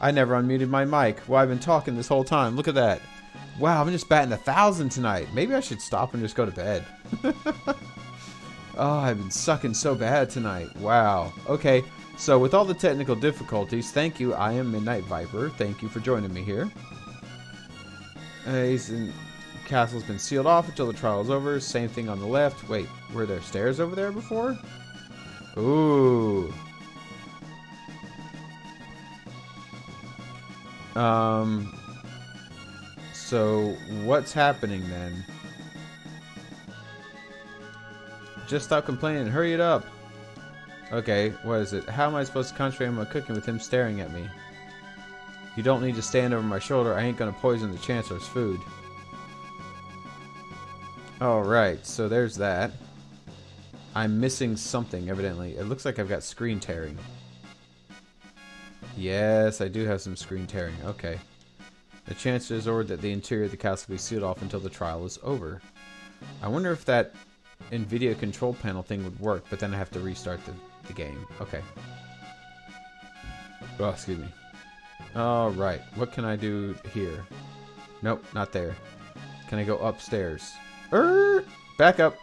I never unmuted my mic. Well, I've been talking this whole time. Look at that. Wow, I'm just batting 1,000 tonight. Maybe I should stop and just go to bed. Oh, I've been sucking so bad tonight. Wow. Okay, so with all the technical difficulties, thank you. I am Midnight Viper. Thank you for joining me here. Castle's been sealed off until the trial is over. Same thing on the left. Wait, were there stairs over there before? Ooh. So what's happening then? Just stop complaining and hurry it up. Okay, what is it? How am I supposed to concentrate on my cooking with him staring at me? You don't need to stand over my shoulder. I ain't gonna poison the Chancellor's food. Alright, so there's that. I'm missing something, evidently. It looks like I've got screen tearing. Yes, I do have some screen tearing. Okay. The Chancellor has ordered that the interior of the castle be sealed off until the trial is over. I wonder if that NVIDIA control panel thing would work, but then I have to restart the game. Okay. Oh, excuse me. Alright, what can I do here? Nope, not there. Can I go upstairs? Back up.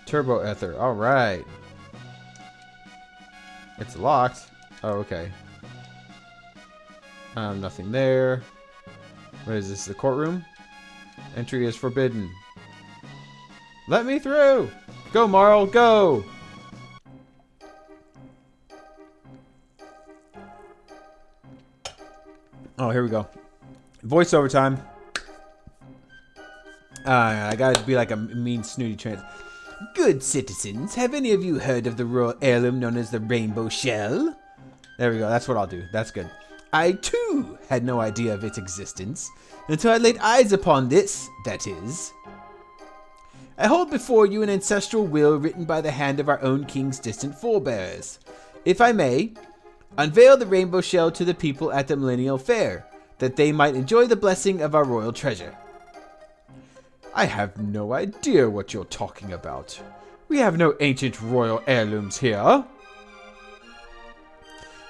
Turbo ether, alright. It's locked. Oh, okay. Nothing there. What is this, the courtroom? Entry is forbidden. Let me through! Go, Marl, go! Oh, here we go. Voiceover time. I gotta be like a mean, snooty trans. Good citizens, have any of you heard of the royal heirloom known as the Rainbow Shell? There we go, that's what I'll do. That's good. I, too, had no idea of its existence, until I laid eyes upon this, that is. I hold before you an ancestral will written by the hand of our own king's distant forebears. If I may, unveil the Rainbow Shell to the people at the Millennial Fair, that they might enjoy the blessing of our royal treasure. I have no idea what you're talking about. We have no ancient royal heirlooms here.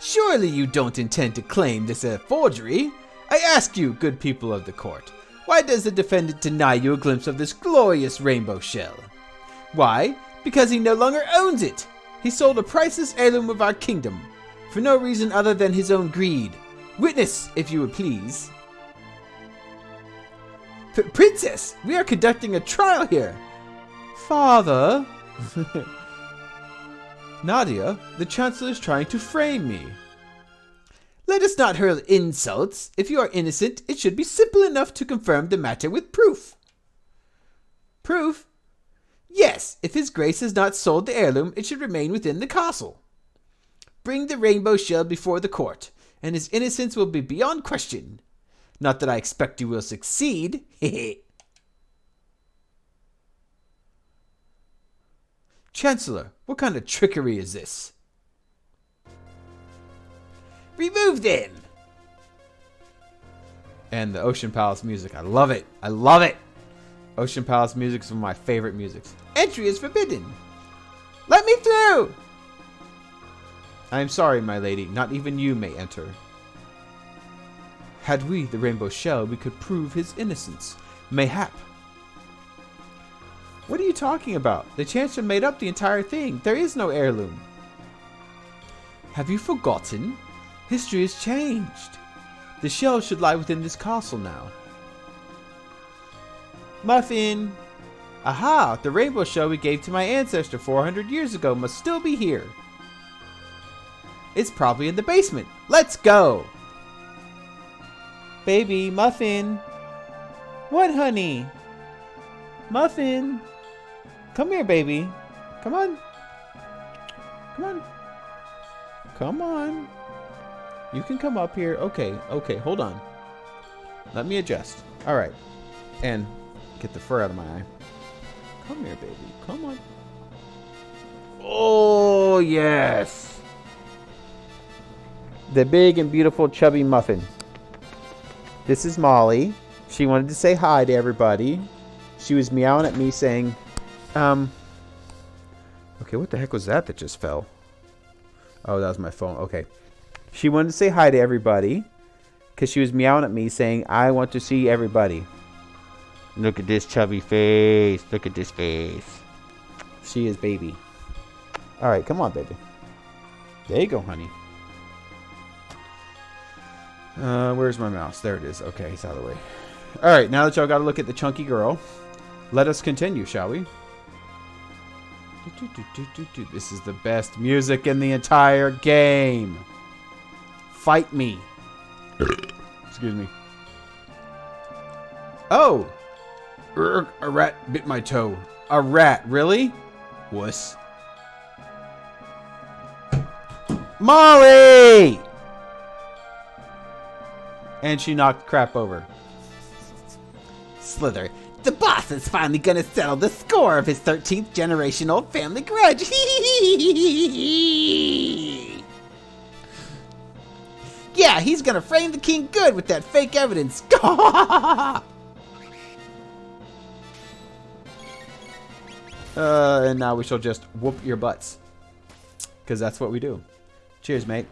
Surely you don't intend to claim this a forgery? I ask you, good people of the court, why does the defendant deny you a glimpse of this glorious rainbow shell? Why? Because he no longer owns it. He sold a priceless heirloom of our kingdom, for no reason other than his own greed. Witness, if you would please. Princess, we are conducting a trial here. Father? Nadia, the Chancellor is trying to frame me. Let us not hurl insults. If you are innocent, it should be simple enough to confirm the matter with proof. Proof? Yes, if His Grace has not sold the heirloom, it should remain within the castle. Bring the rainbow shell before the court, and his innocence will be beyond question. Not that I expect you will succeed. Chancellor, what kind of trickery is this? Remove them! And the Ocean Palace music. I love it. I love it. Ocean Palace music is one of my favorite musics. Entry is forbidden. Let me through! I am sorry, my lady. Not even you may enter. Had we the rainbow shell, we could prove his innocence. Mayhap. What are you talking about? The Chancellor made up the entire thing. There is no heirloom. Have you forgotten? History has changed. The shell should lie within this castle now. Muffin! Aha! The rainbow shell we gave to my ancestor 400 years ago must still be here. It's probably in the basement. Let's go! Baby, Muffin! What, honey? Muffin! Come here, baby. Come on. Come on. Come on. You can come up here. Okay, okay, hold on. Let me adjust. Alright. And get the fur out of my eye. Come here, baby. Come on. Oh, yes. The big and beautiful chubby Muffin. This is Molly. She wanted to say hi to everybody. She was meowing at me saying, okay, what the heck was that just fell? Oh, that was my phone. Okay. She wanted to say hi to everybody because she was meowing at me saying, I want to see everybody. Look at this chubby face. Look at this face. She is baby. All right, come on, baby. There you go, honey. Where's my mouse? There it is. Okay, it's out of the way. All right, now that y'all got to look at the chunky girl, let us continue, shall we? This is the best music in the entire game. Fight me. Excuse me. Oh! A rat bit my toe. A rat, really? Wuss. Molly! And she knocked crap over. Slither. The boss is finally gonna settle the score of his 13th generation old family grudge. Yeah, he's gonna frame the king good with that fake evidence. And now we shall just whoop your butts. Because that's what we do. Cheers, mate.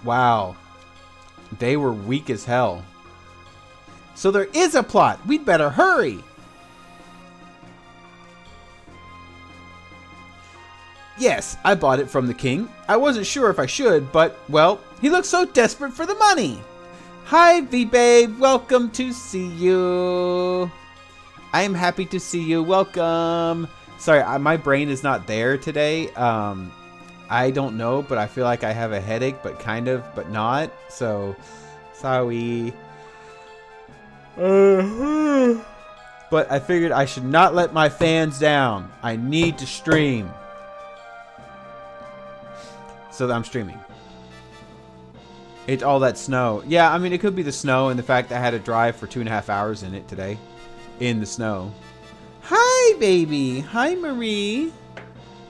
Wow. They were weak as hell. So there is a plot. We'd better hurry. Yes, I bought it from the king. I wasn't sure if I should, but, well, he looked so desperate for the money. Hi, V-Babe. Welcome to see you. I am happy to see you. Welcome. Sorry, my brain is not there today. I don't know, but I feel like I have a headache, but kind of, but not. So, sorry. But I figured I should not let my fans down. I need to stream. So I'm streaming. It's all that snow. Yeah, I mean, it could be the snow and the fact that I had to drive for 2.5 hours in it today. In the snow. Hi, baby. Hi, Marie.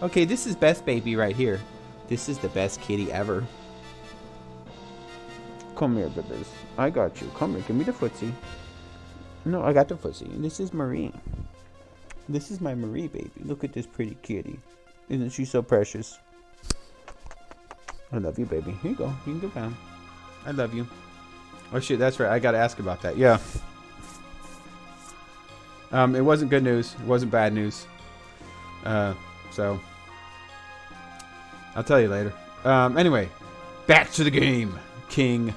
Okay, this is best baby right here. This is the best kitty ever. Come here, babies. I got you. Come here. Give me the footsie. No, I got the footsie. This is Marie. This is my Marie, baby. Look at this pretty kitty. Isn't she so precious? I love you, baby. Here you go. You can go down. I love you. Oh, shit. That's right. I got to ask about that. Yeah. It wasn't good news. It wasn't bad news. So I'll tell you later. Anyway, back to the game. King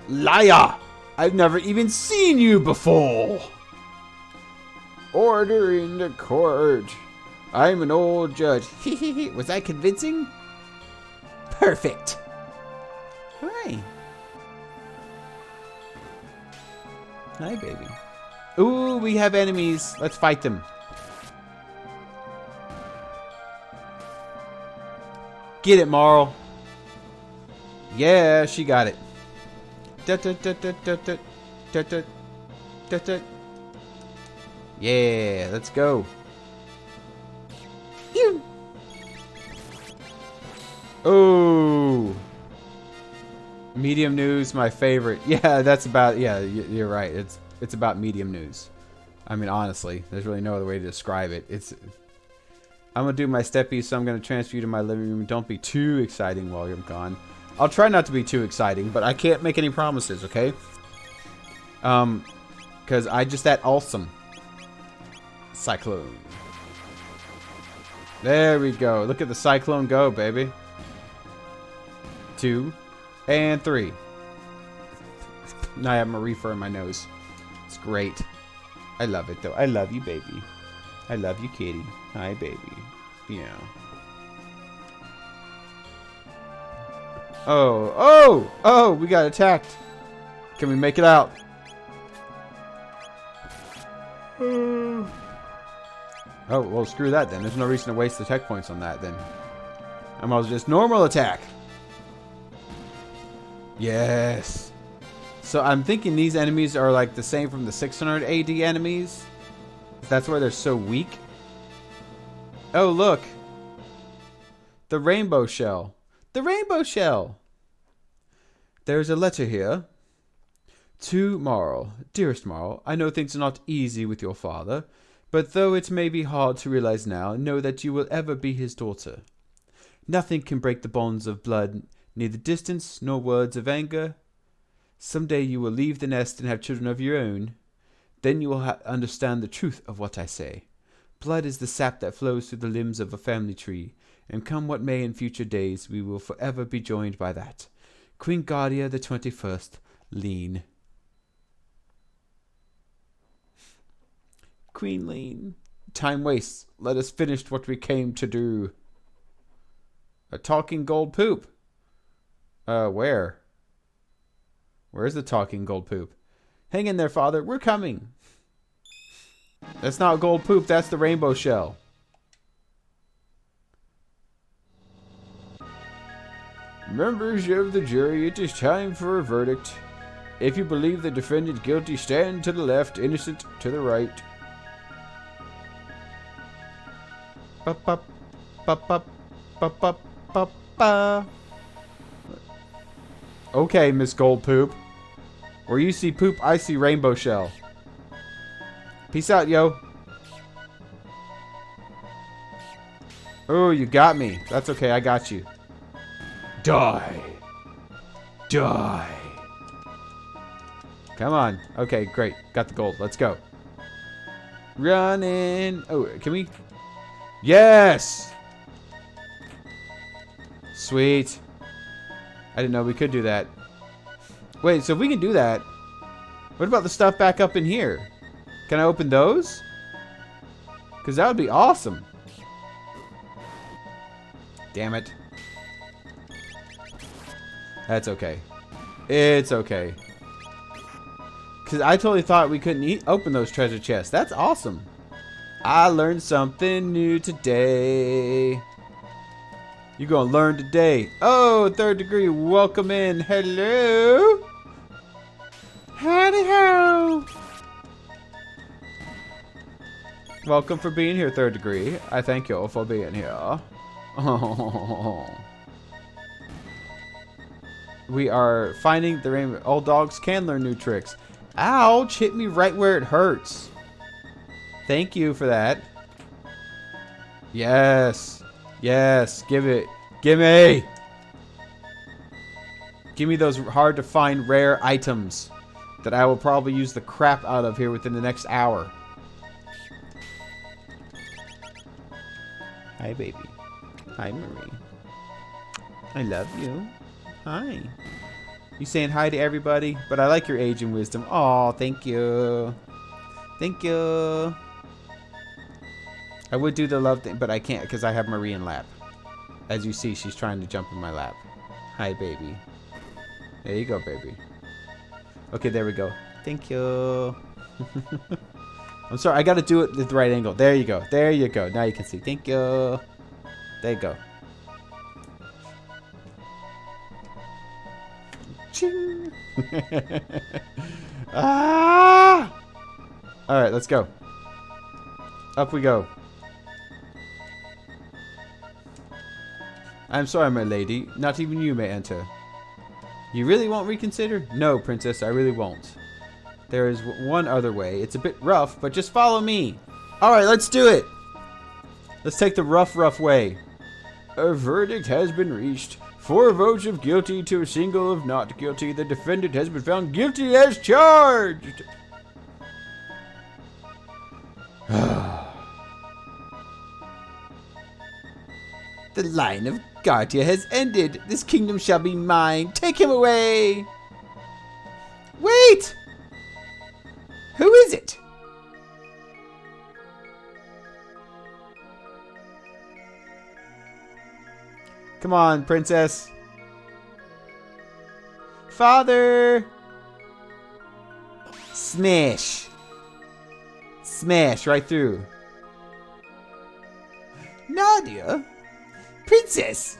Liar. I've never even seen you before. Order in the court. I'm an old judge. Was I convincing? Perfect. Hi. Hi, baby. Ooh, we have enemies. Let's fight them. Get it, Marl. Yeah, she got it. Yeah, let's go. Oh. Medium news, my favorite. Yeah, that's about, yeah, you're right. It's about medium news. I mean, honestly, there's really no other way to describe it. I'm going to do my steppies, so I'm going to transfer you to my living room. Don't be too exciting while you're gone. I'll try not to be too exciting, but I can't make any promises, okay? Because I just that awesome. Cyclone. There we go. Look at the cyclone go, baby. 2 and 3. Now I have Marie fur in my nose. It's great. I love it, though. I love you, baby. I love you, kitty. Hi, baby. Yeah. Oh, we got attacked. Can we make it out? Oh, well, screw that then. There's no reason to waste the tech points on that then. I might as well just normal attack. Yes. So I'm thinking these enemies are like the same from the 600 AD enemies. That's why they're so weak. Oh, look. The rainbow shell. The rainbow shell. There's a letter here. To Marl. Dearest Marl, I know things are not easy with your father, but though it may be hard to realize now, know that you will ever be his daughter. Nothing can break the bonds of blood, neither distance nor words of anger. Someday you will leave the nest and have children of your own. Then you will understand the truth of what I say. Blood is the sap that flows through the limbs of a family tree, and come what may in future days, we will forever be joined by that. Queen Guardia the 21st, Lean. Queen Lean. Time wastes. Let us finish what we came to do. A talking gold poop. Where? Where's the talking gold poop? Hang in there, father. We're coming. That's not gold poop. That's the rainbow shell. Members of the jury, it is time for a verdict. If you believe the defendant guilty, stand to the left, innocent to the right. Okay, Miss Gold Poop. Where you see poop, I see rainbow shell. Peace out, yo. Oh, you got me. That's okay, I got you. Die. Die. Come on. Okay, great. Got the gold. Let's go. Running. Oh, can we... Yes! Sweet. I didn't know we could do that. Wait, so if we can do that, what about the stuff back up in here? Can I open those? Because that would be awesome. Damn it. That's okay. It's okay. Because I totally thought we couldn't open those treasure chests. That's awesome. I learned something new today. You're going to learn today. Oh, 3rd degree. Welcome in. Hello. Howdy ho. Welcome for being here, 3rd degree. I thank you all for being here. Oh. We are finding the rainbow. Old dogs can learn new tricks. Ouch. Hit me right where it hurts. Thank you for that. Yes. Yes. Give it. Give me. Give me those hard to find rare items that I will probably use the crap out of here within the next hour. Hi, baby. Hi, Marie. I love you. Hi. You saying hi to everybody? But I like your age and wisdom. Aw, thank you. Thank you. I would do the love thing, but I can't because I have Marie in lap. As you see, she's trying to jump in my lap. Hi, baby. There you go, baby. Okay, there we go. Thank you. I'm sorry, I gotta do it at the right angle. There you go. There you go. Now you can see. Thank you. There you go. Ching. Ah! Alright, let's go. Up we go. I'm sorry, my lady. Not even you may enter. You really won't reconsider? No, princess, I really won't. There is one other way. It's a bit rough, but just follow me. Alright, let's do it. Let's take the rough way. A verdict has been reached. 4 votes of guilty to a single of not guilty. The defendant has been found guilty as charged. The line of Gartia has ended. This kingdom shall be mine. Take him away. Wait! Who is it? Come on, princess. Father! Smash. Smash right through. Nadia? Princess!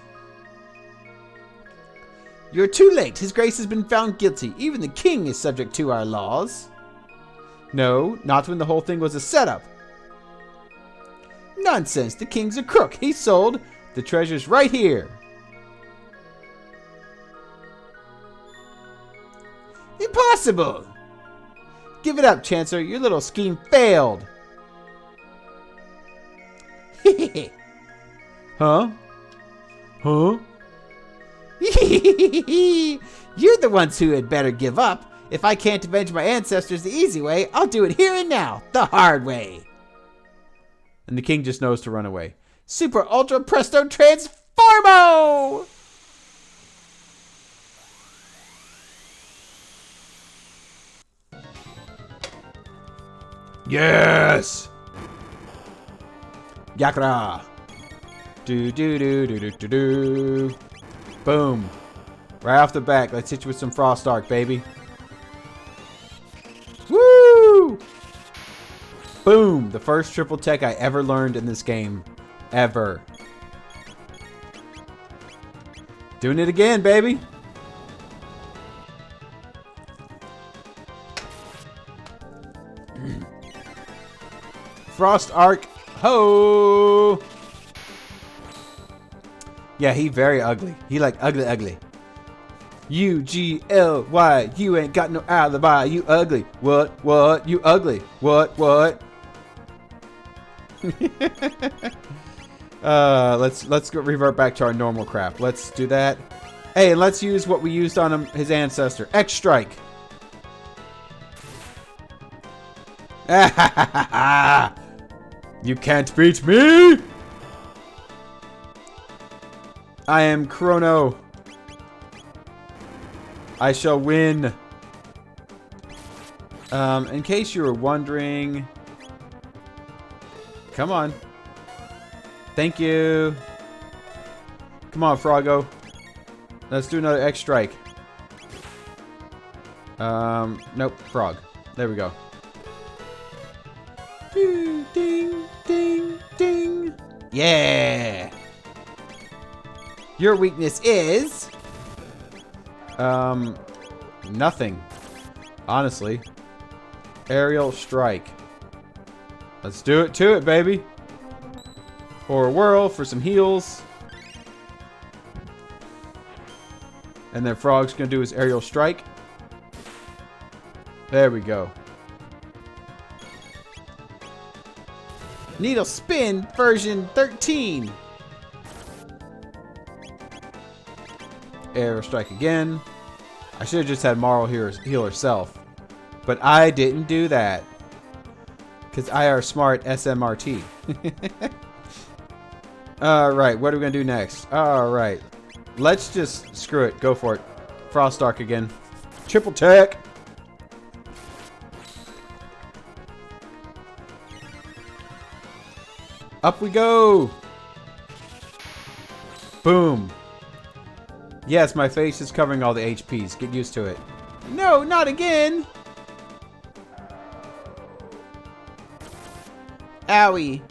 You're too late. His Grace has been found guilty. Even the king is subject to our laws. No, not when the whole thing was a setup. Nonsense. The king's a crook. He sold the treasures right here. Impossible! Give it up, Chancellor. Your little scheme failed. Huh? Huh? You're the ones who had better give up. If I can't avenge my ancestors the easy way, I'll do it here and now, the hard way. And the king just knows to run away. Super Ultra Presto Transformo! Yes! Yakra! Do do do do do do do. Boom. Right off the back, let's hit you with some Frost Arc, baby. Woo! Boom! The first triple tech I ever learned in this game. Ever. Doing it again, baby. Frost Arc. Ho! Yeah, he very ugly. He like ugly. U-G-L-Y. You ain't got no alibi. You ugly. What? You ugly. What? Let's go revert back to our normal crap. Let's do that. Hey, and let's use what we used on him, his ancestor. X Strike. You can't beat me! I am Chrono. I shall win. In case you were wondering... Come on. Thank you. Come on, Froggo. Let's do another X Strike. Nope, Frog. There we go. Ding, ding, ding, ding. Yeah! Your weakness is... nothing. Honestly. Aerial Strike. Let's do it to it, baby. Or a whirl for some heals. And then Frog's gonna do his Aerial Strike. There we go. Needle Spin version 13. Aerial Strike again. I should have just had Marl heal herself. But I didn't do that. Because I are smart SMRT. Alright, what are we going to do next? Alright. Let's just screw it. Go for it. Frost Arc again. Triple tech. Up we go. Boom. Yes, my face is covering all the HPs. Get used to it. No, not again. Owie.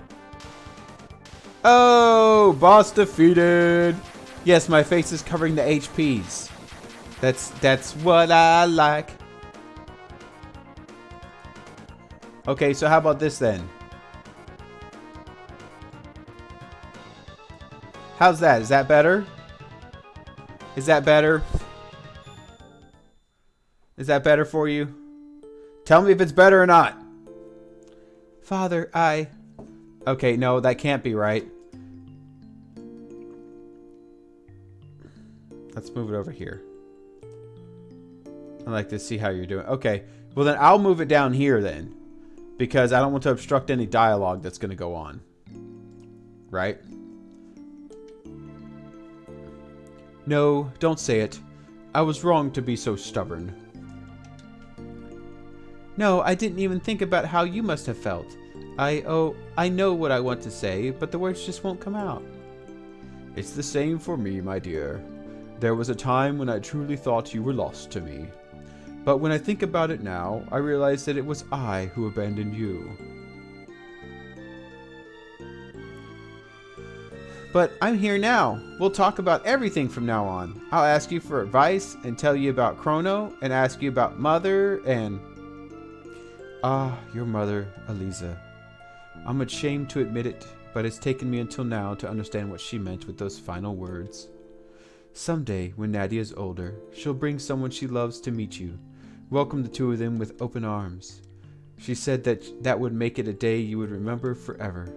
Oh, boss defeated. Yes, my face is covering the HPs. That's what I like. Okay, so how about this then? How's that? Is that better? Is that better? Is that better for you? Tell me if it's better or not. Father, Okay, no, that can't be right. Let's move it over here. I'd like to see how you're doing. Okay, well then I'll move it down here then. Because I don't want to obstruct any dialogue that's going to go on. Right? No, don't say it. I was wrong to be so stubborn. No, I didn't even think about how you must have felt. I know what I want to say, but the words just won't come out. It's the same for me, my dear. There was a time when I truly thought you were lost to me. But when I think about it now, I realize that it was I who abandoned you. But I'm here now. We'll talk about everything from now on. I'll ask you for advice and tell you about Chrono and ask you about Mother and... Ah, your mother, Eliza. I'm ashamed to admit it, but it's taken me until now to understand what she meant with those final words. Someday, when Nadia's older, she'll bring someone she loves to meet you. Welcome the two of them with open arms. She said that would make it a day you would remember forever.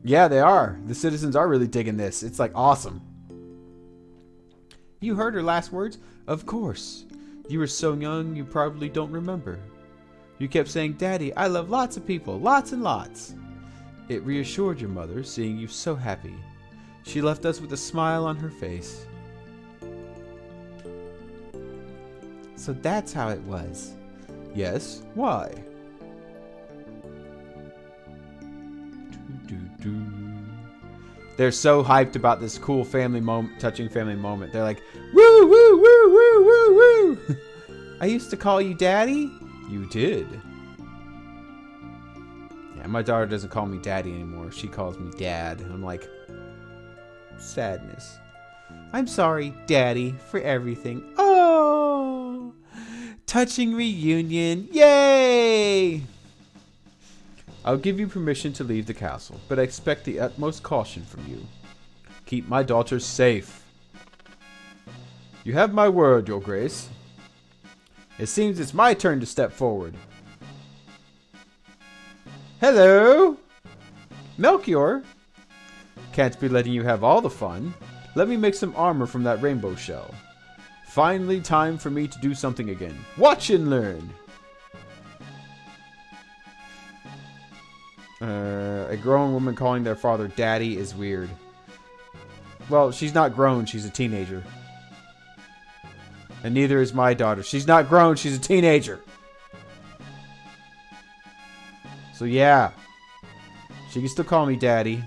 Yeah, they are. The citizens are really digging this. It's like awesome. You heard her last words? Of course. You were so young you probably don't remember. You kept saying, Daddy, I love lots of people, lots and lots. It reassured your mother, seeing you so happy. She left us with a smile on her face. So that's how it was. Yes, why? They're so hyped about this cool family moment, touching family moment. They're like, woo, woo, woo, woo, woo, woo. I used to call you Daddy? You did. Yeah, my daughter doesn't call me Daddy anymore. She calls me Dad. I'm like, sadness. I'm sorry, Daddy, for everything. Oh, touching reunion. Yay! I'll give you permission to leave the castle, but I expect the utmost caution from you. Keep my daughters safe. You have my word, Your Grace. It seems it's my turn to step forward. Hello? Melchior? Can't be letting you have all the fun. Let me make some armor from that rainbow shell. Finally, time for me to do something again. Watch and learn. A grown woman calling their father Daddy is weird. Well, she's not grown. She's a teenager. And neither is my daughter. She's not grown. She's a teenager. So yeah. She can still call me Daddy.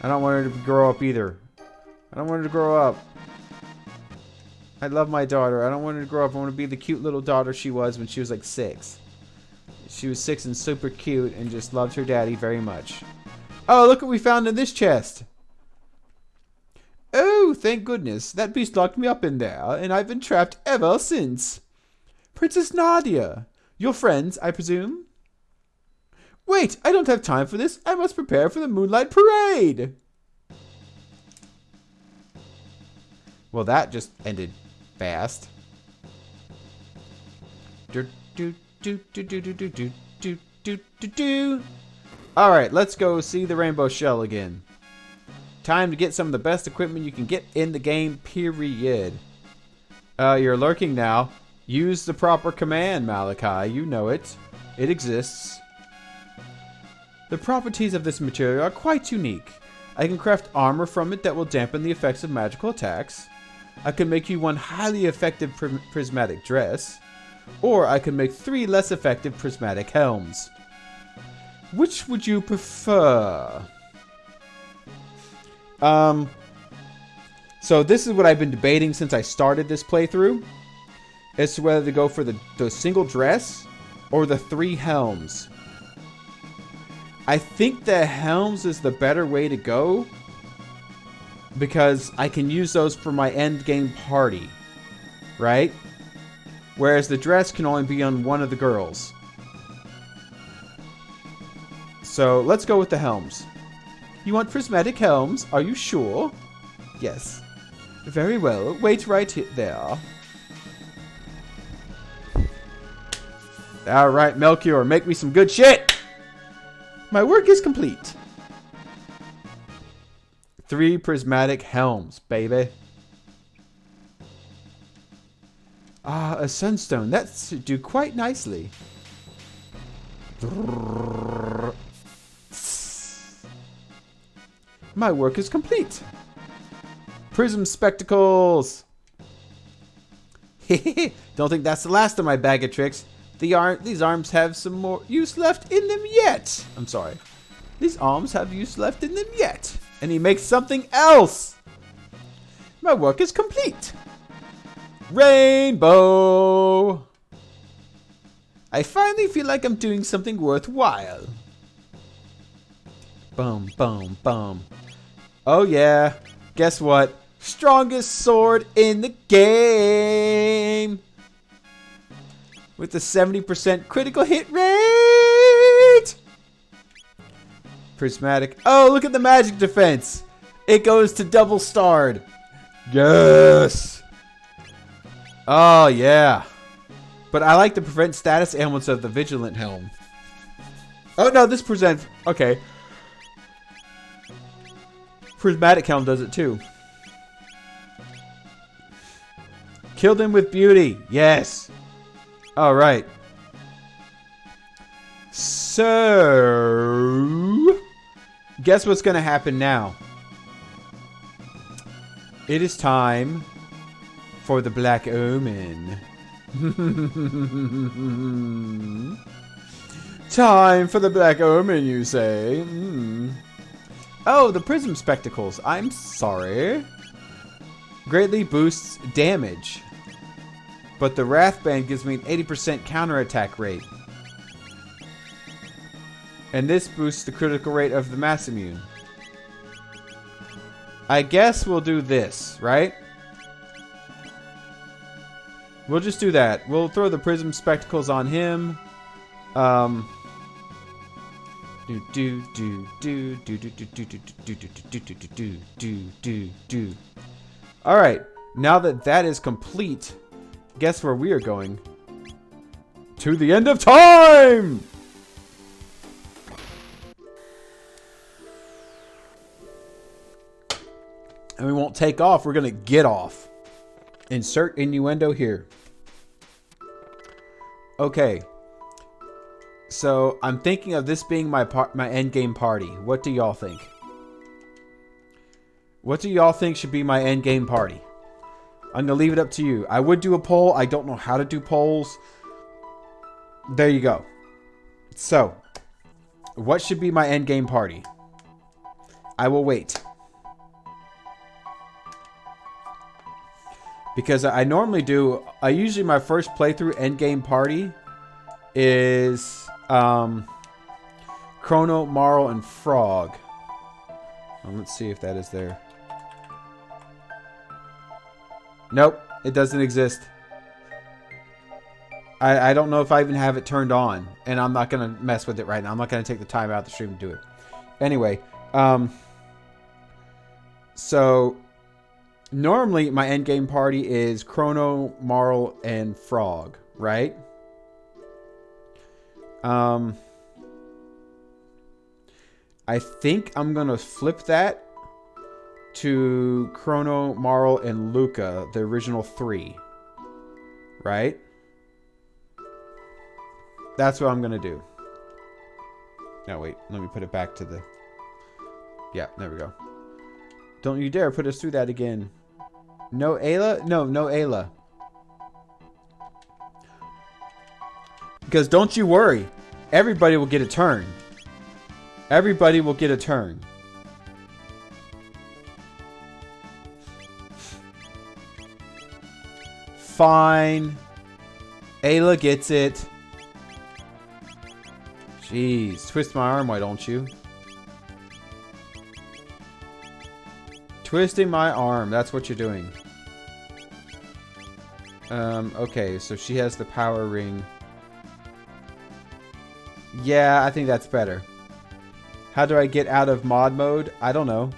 I don't want her to grow up either. I don't want her to grow up. I love my daughter. I don't want her to grow up. I want to be the cute little daughter she was when she was like 6. She was 6 and super cute and just loved her daddy very much. Oh, look what we found in this chest. Oh, thank goodness. That beast locked me up in there, and I've been trapped ever since. Princess Nadia. Your friends, I presume? Wait, I don't have time for this. I must prepare for the Moonlight Parade. Well, that just ended fast. Alright, let's go see the rainbow shell again. Time to get some of the best equipment you can get in the game, period. You're lurking now. Use the proper command, Malachi. You know it. It exists. The properties of this material are quite unique. I can craft armor from it that will dampen the effects of magical attacks. I can make you one highly effective prismatic dress. Or I can make 3 less effective prismatic helms. Which would you prefer? So this is what I've been debating since I started this playthrough. As to whether to go for the single dress or the 3 helms. I think the helms is the better way to go. Because I can use those for my end game party. Right? Whereas the dress can only be on one of the girls. So let's go with the helms. You want prismatic helms? Are you sure? Yes. Very well. Wait right there. Alright, Melchior, make me some good shit! My work is complete. 3 prismatic helms, baby. Ah, a sunstone. That should do quite nicely. My work is complete. Prism spectacles. Don't think that's the last of my bag of tricks. These arms have some more use left in them yet. I'm sorry. These arms have use left in them yet. And he makes something else. My work is complete. Rainbow. I finally feel like I'm doing something worthwhile. Boom, boom, boom. Oh yeah. Guess what? Strongest sword in the game. With a 70% critical hit rate. Prismatic. Oh, look at the magic defense. It goes to double starred. Yes. Oh, yeah. But I like the prevent status ailments of the Vigilant Helm. Oh, no, this presents... Okay. Prismatic Helm does it, too. Kill them with beauty. Yes. All right. So... Guess what's going to happen now? It is time... for the Black Omen. Time for the Black Omen, you say? Oh, the Prism Spectacles. I'm sorry. Greatly boosts damage. But the Wrath Band gives me an 80% counterattack rate. And this boosts the critical rate of the Mass Immune. I guess we'll do this, right? We'll just do that. We'll throw the Prism Spectacles on him. Alright. Now that that is complete, guess where we are going? To the end of time! And we won't take off. We're going to get off. Insert innuendo here. Okay. So, I'm thinking of this being my endgame party. What do y'all think? What do y'all think should be my endgame party? I'm going to leave it up to you. I would do a poll. I don't know how to do polls. There you go. So, what should be my endgame party? I will wait. Because I normally do... usually my first playthrough endgame party is... Chrono, Marl, and Frog. Let's see if that is there. Nope, it doesn't exist. I don't know if I even have it turned on. And I'm not going to mess with it right now. I'm not going to take the time out of the stream to do it. Anyway. So... Normally, my endgame party is Chrono, Marl, and Frog, right? I think I'm going to flip that to Chrono, Marl, and Luca, the original 3. Right? That's what I'm going to do. No, wait. Let me put it back to the... Yeah, there we go. Don't you dare put us through that again. No Ayla? No, no Ayla. Because don't you worry. Everybody will get a turn. Everybody will get a turn. Fine. Ayla gets it. Jeez. Twist my arm, why don't you? Twisting my arm. That's what you're doing. Okay, so she has the power ring. Yeah, I think that's better. How do I get out of mod mode? I don't know.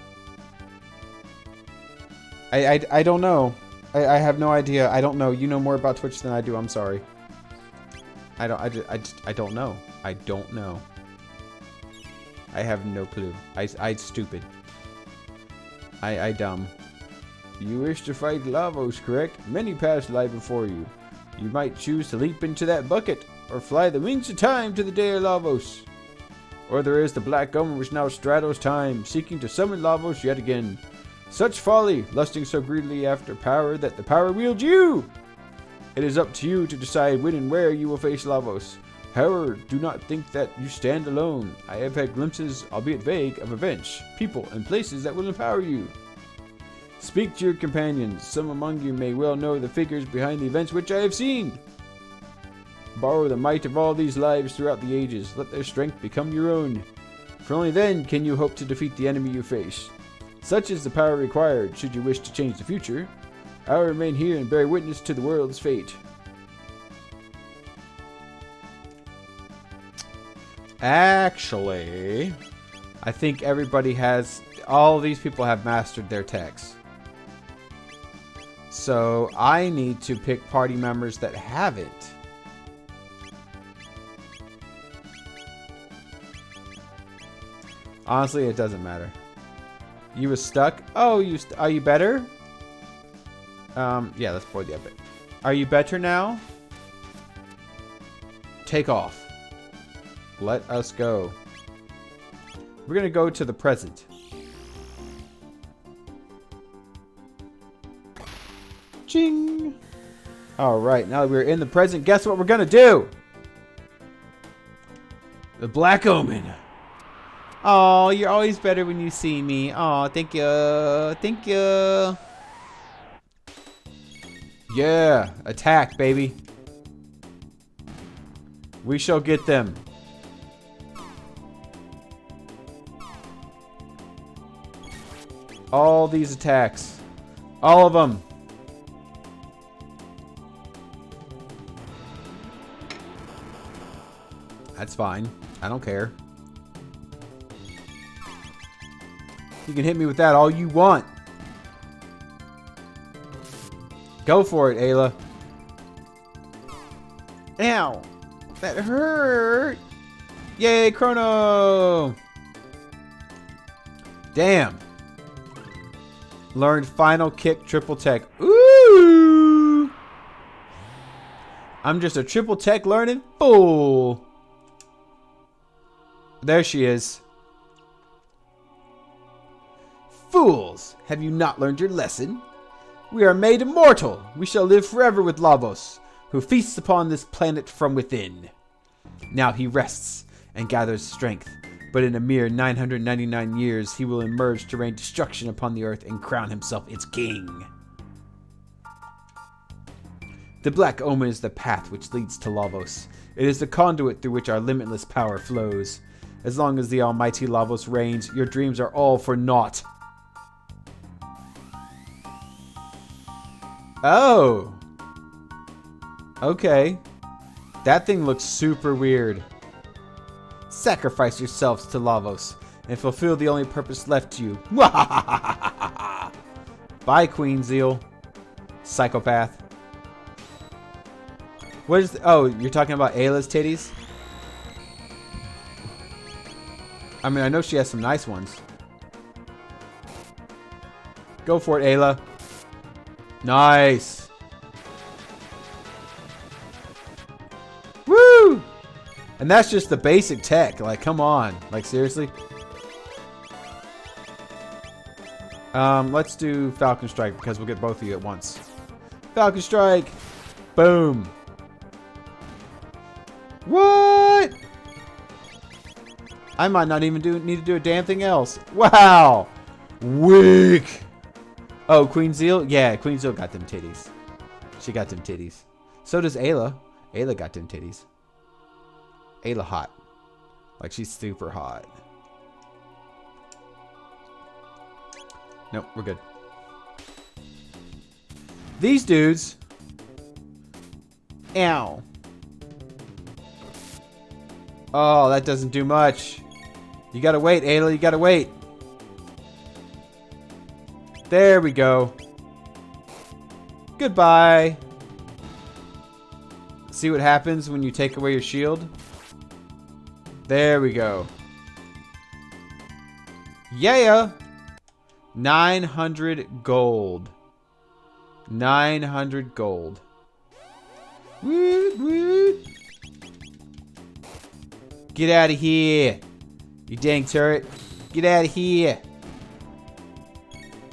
I don't know. I have no idea. I don't know. You know more about Twitch than I do. I'm sorry. I don't know. I don't know. I have no clue. I stupid. I dumb. You wish to fight Lavos, correct? Many paths lie before you. You might choose to leap into that bucket, or fly the wings of time to the day of Lavos. Or there is the Black Omen which now straddles time, seeking to summon Lavos yet again. Such folly, lusting so greedily after power that the power wields you! It is up to you to decide when and where you will face Lavos. However, do not think that you stand alone. I have had glimpses, albeit vague, of events, people, and places that will empower you. Speak to your companions. Some among you may well know the figures behind the events which I have seen. Borrow the might of all these lives throughout the ages. Let their strength become your own. For only then can you hope to defeat the enemy you face. Such is the power required should you wish to change the future. I will remain here and bear witness to the world's fate. Actually, I think everybody has... all these people have mastered their techs. So I need to pick party members that have it. Honestly, it doesn't matter. You was stuck? Oh, are you better? Yeah, let's board the epic. Are you better now? Take off. Let us go. We're gonna go to the present. Ching! Alright, now that we're in the present, guess what we're gonna do? The Black Omen. Oh, you're always better when you see me. Oh, thank you. Thank you. Yeah, attack, baby. We shall get them. All these attacks. All of them. That's fine. I don't care. You can hit me with that all you want. Go for it, Ayla. Ow. That hurt. Yay, Chrono. Damn. Learned final kick triple tech. Ooh. I'm just a triple tech learning fool. There she is. Fools, have you not learned your lesson? We are made immortal. We shall live forever with Lavos, who feasts upon this planet from within. Now he rests and gathers strength, but in a mere 999 years he will emerge to rain destruction upon the earth and crown himself its king. The Black Omen is the path which leads to Lavos. It is the conduit through which our limitless power flows. As long as the almighty Lavos reigns, your dreams are all for naught. Oh. Okay. That thing looks super weird. Sacrifice yourselves to Lavos and fulfill the only purpose left to you. Bye, Queen Zeal. Psychopath. What is... oh, you're talking about Ayla's titties? I mean, I know she has some nice ones. Go for it, Ayla. Nice. Woo! And that's just the basic tech. Like, come on. Like, seriously? Let's do Falcon Strike because we'll get both of you at once. Falcon Strike! Boom! What? I might not even need to do a damn thing else. Wow! Weak! Oh, Queen Zeal? Yeah, Queen Zeal got them titties. She got them titties. So does Ayla. Ayla got them titties. Ayla hot. Like, she's super hot. Nope, we're good. These dudes. Ow. Oh, that doesn't do much. You gotta wait, Ayla. You gotta wait. There we go. Goodbye. See what happens when you take away your shield? There we go. Yeah! 900 gold. 900 gold. Woot, woot. Get out of here. You dang turret. Get out of here.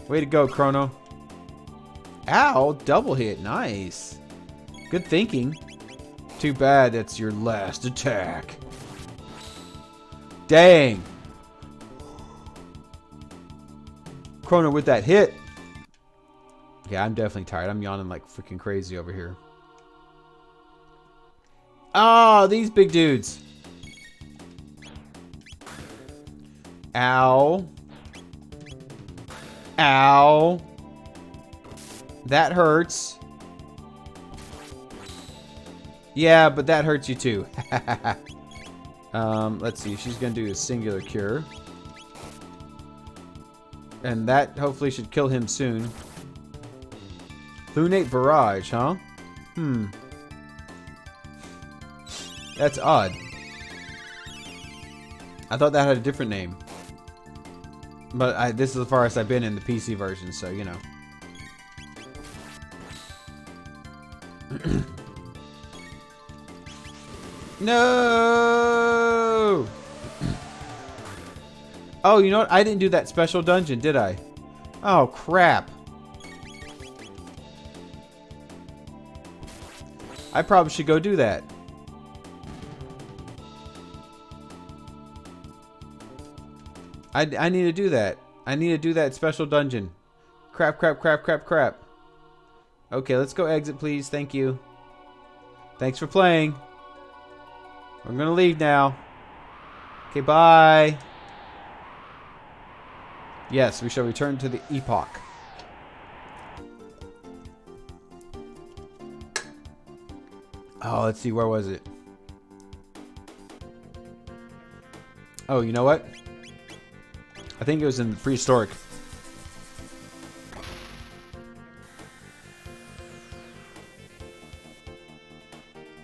Way to go, Chrono. Ow, double hit. Nice. Good thinking. Too bad that's your last attack. Dang. Chrono with that hit. Yeah, I'm definitely tired. I'm yawning like freaking crazy over here. Oh, these big dudes. Ow. Ow. That hurts. Yeah, but that hurts you too. Let's see. She's going to do a singular cure. And that hopefully should kill him soon. Lunate Barrage, huh? That's odd. I thought that had a different name. But this is the farthest I've been in the PC version, so you know. No! Oh, you know what? I didn't do that special dungeon, did I? Oh, crap. I probably should go do that. I need to do that. I need to do that special dungeon. Crap, crap, crap, crap, crap. Okay, let's go exit, please. Thank you. Thanks for playing. I'm gonna leave now. Okay, bye. Yes, we shall return to the epoch. Oh, let's see. Where was it? Oh, you know what? I think it was in the prehistoric.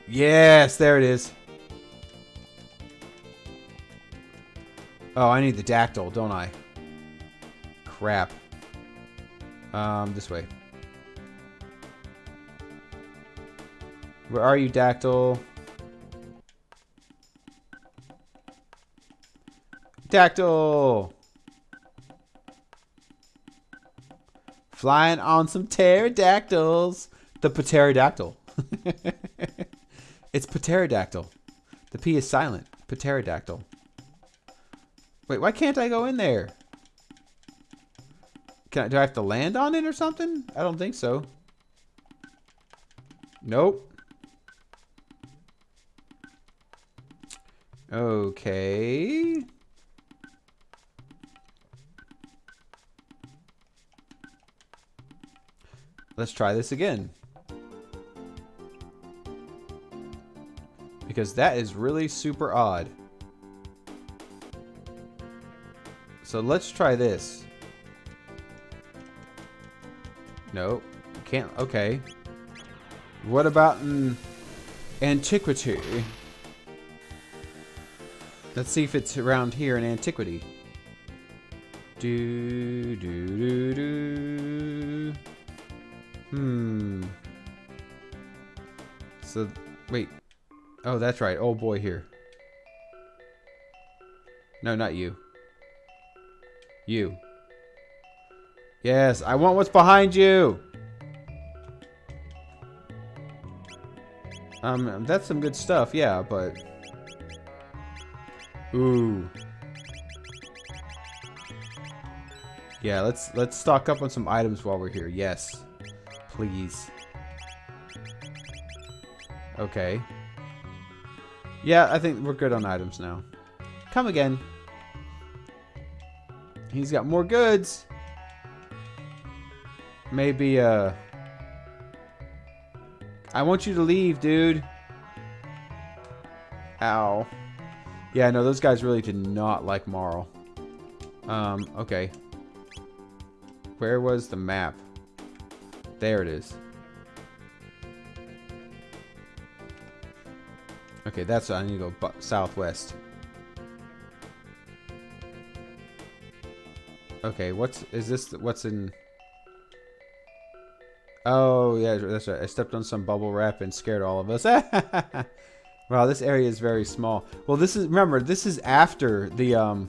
Yes, there it is. Oh, I need the dactyl, don't I? Crap. This way. Where are you, dactyl? Dactyl! Flying on some pterodactyls. The pterodactyl. It's pterodactyl. The P is silent. Pterodactyl. Wait, why can't I go in there? Do I have to land on it or something? I don't think so. Nope. Okay. Let's try this again. Because that is really super odd. So let's try this. Nope. Can't. Okay. What about in antiquity? Let's see if it's around here in antiquity. Do do do do. So wait. Oh, that's right. Old boy here. No, not you. You. Yes, I want what's behind you. That's some good stuff, yeah, but ooh. Yeah, let's stock up on some items while we're here. Yes. Please. Okay. Yeah, I think we're good on items now. Come again. He's got more goods. Maybe, I want you to leave, dude. Ow. Yeah, no, those guys really did not like Marl. Okay. Where was the map? There it is. Okay, that's what I need to go southwest. Okay, what's in... Oh, yeah, that's right. I stepped on some bubble wrap and scared all of us. Wow, this area is very small. Well, remember, this is after the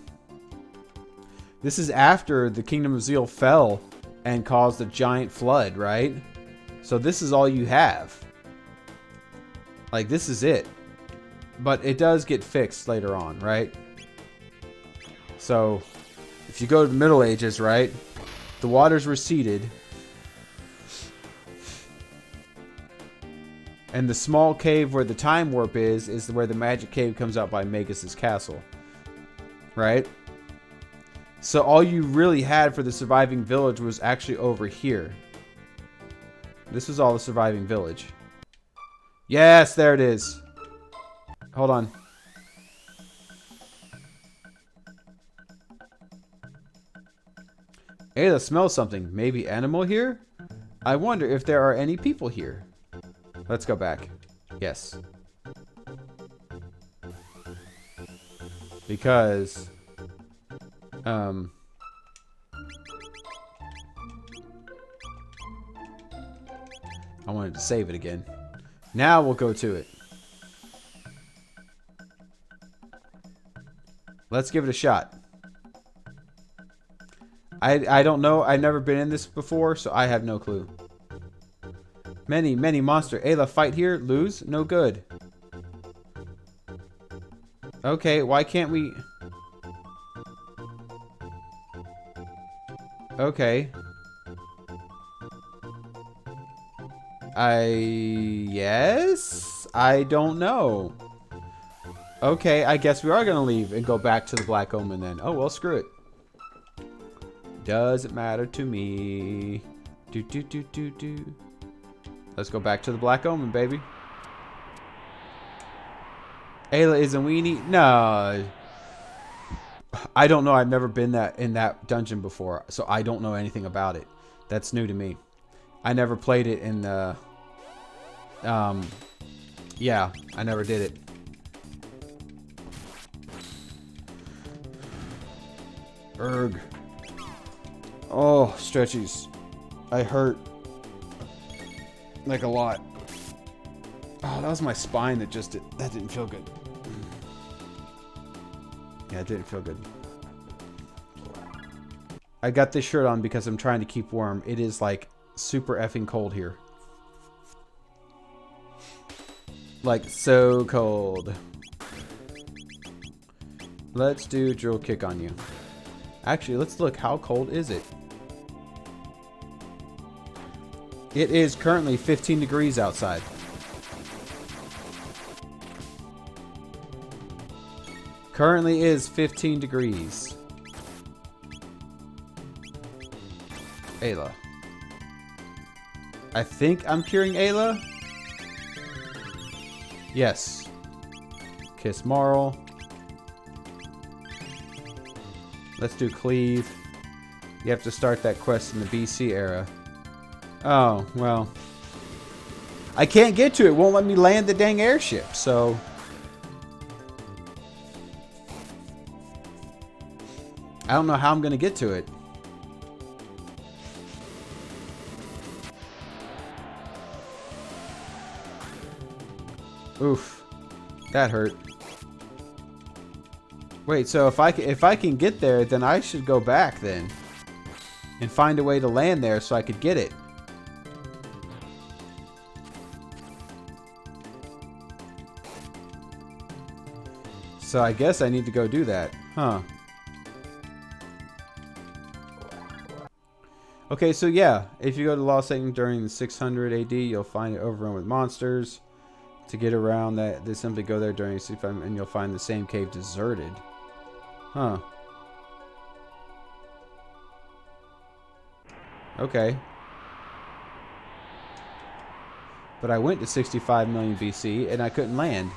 Kingdom of Zeal fell and caused a giant flood, right? So this is all you have. Like, this is it. But it does get fixed later on, right? So, if you go to the Middle Ages, right? The waters receded. And the small cave where the time warp is where the magic cave comes out by Magus's castle. Right? So all you really had for the surviving village was actually over here. This was all the surviving village. Yes, there it is. Hold on. Ayla smells something. Maybe animal here? I wonder if there are any people here. Let's go back. Yes. Because... I wanted to save it again. Now we'll go to it. Let's give it a shot. I don't know. I've never been in this before, so I have no clue. Many monster. Ayla, fight here. Lose? No good. Okay, why can't we... Okay. Yes? I don't know. Okay, I guess we are going to leave and go back to the Black Omen then. Oh, well, screw it. Doesn't matter to me. Let's go back to the Black Omen, baby. Ayla is a weenie? No. I don't know. I've never been in that dungeon before, so I don't know anything about it. That's new to me. I never played it in the... yeah, I never did it. Erg. Oh, stretchies. I hurt. Like a lot. Oh, that was my spine that just that didn't feel good. Yeah, it didn't feel good. I got this shirt on because I'm trying to keep warm. It is like super effing cold here. Like so cold. Let's do drill kick on you. Actually, let's look. How cold is it? It is currently 15 degrees outside. Currently is 15 degrees. Ayla. I think I'm curing Ayla. Yes. Kiss Marl. Let's do Cleave. You have to start that quest in the BC era. Oh, well. I can't get to it. It won't let me land the dang airship, so... I don't know how I'm going to get to it. Oof. That hurt. Wait, so if I can get there, then I should go back then. And find a way to land there so I could get it. So I guess I need to go do that. Huh. Okay, so yeah. If you go to Lost Satan during the 600 AD, you'll find it overrun with monsters. To get around that, they simply go there during 65 and you'll find the same cave deserted. Huh. Okay. But I went to 65 million BC and I couldn't land.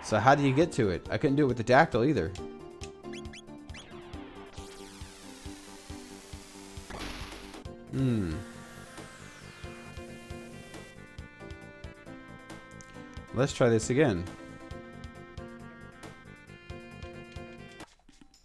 So how do you get to it? I couldn't do it with the dactyl either. Let's try this again.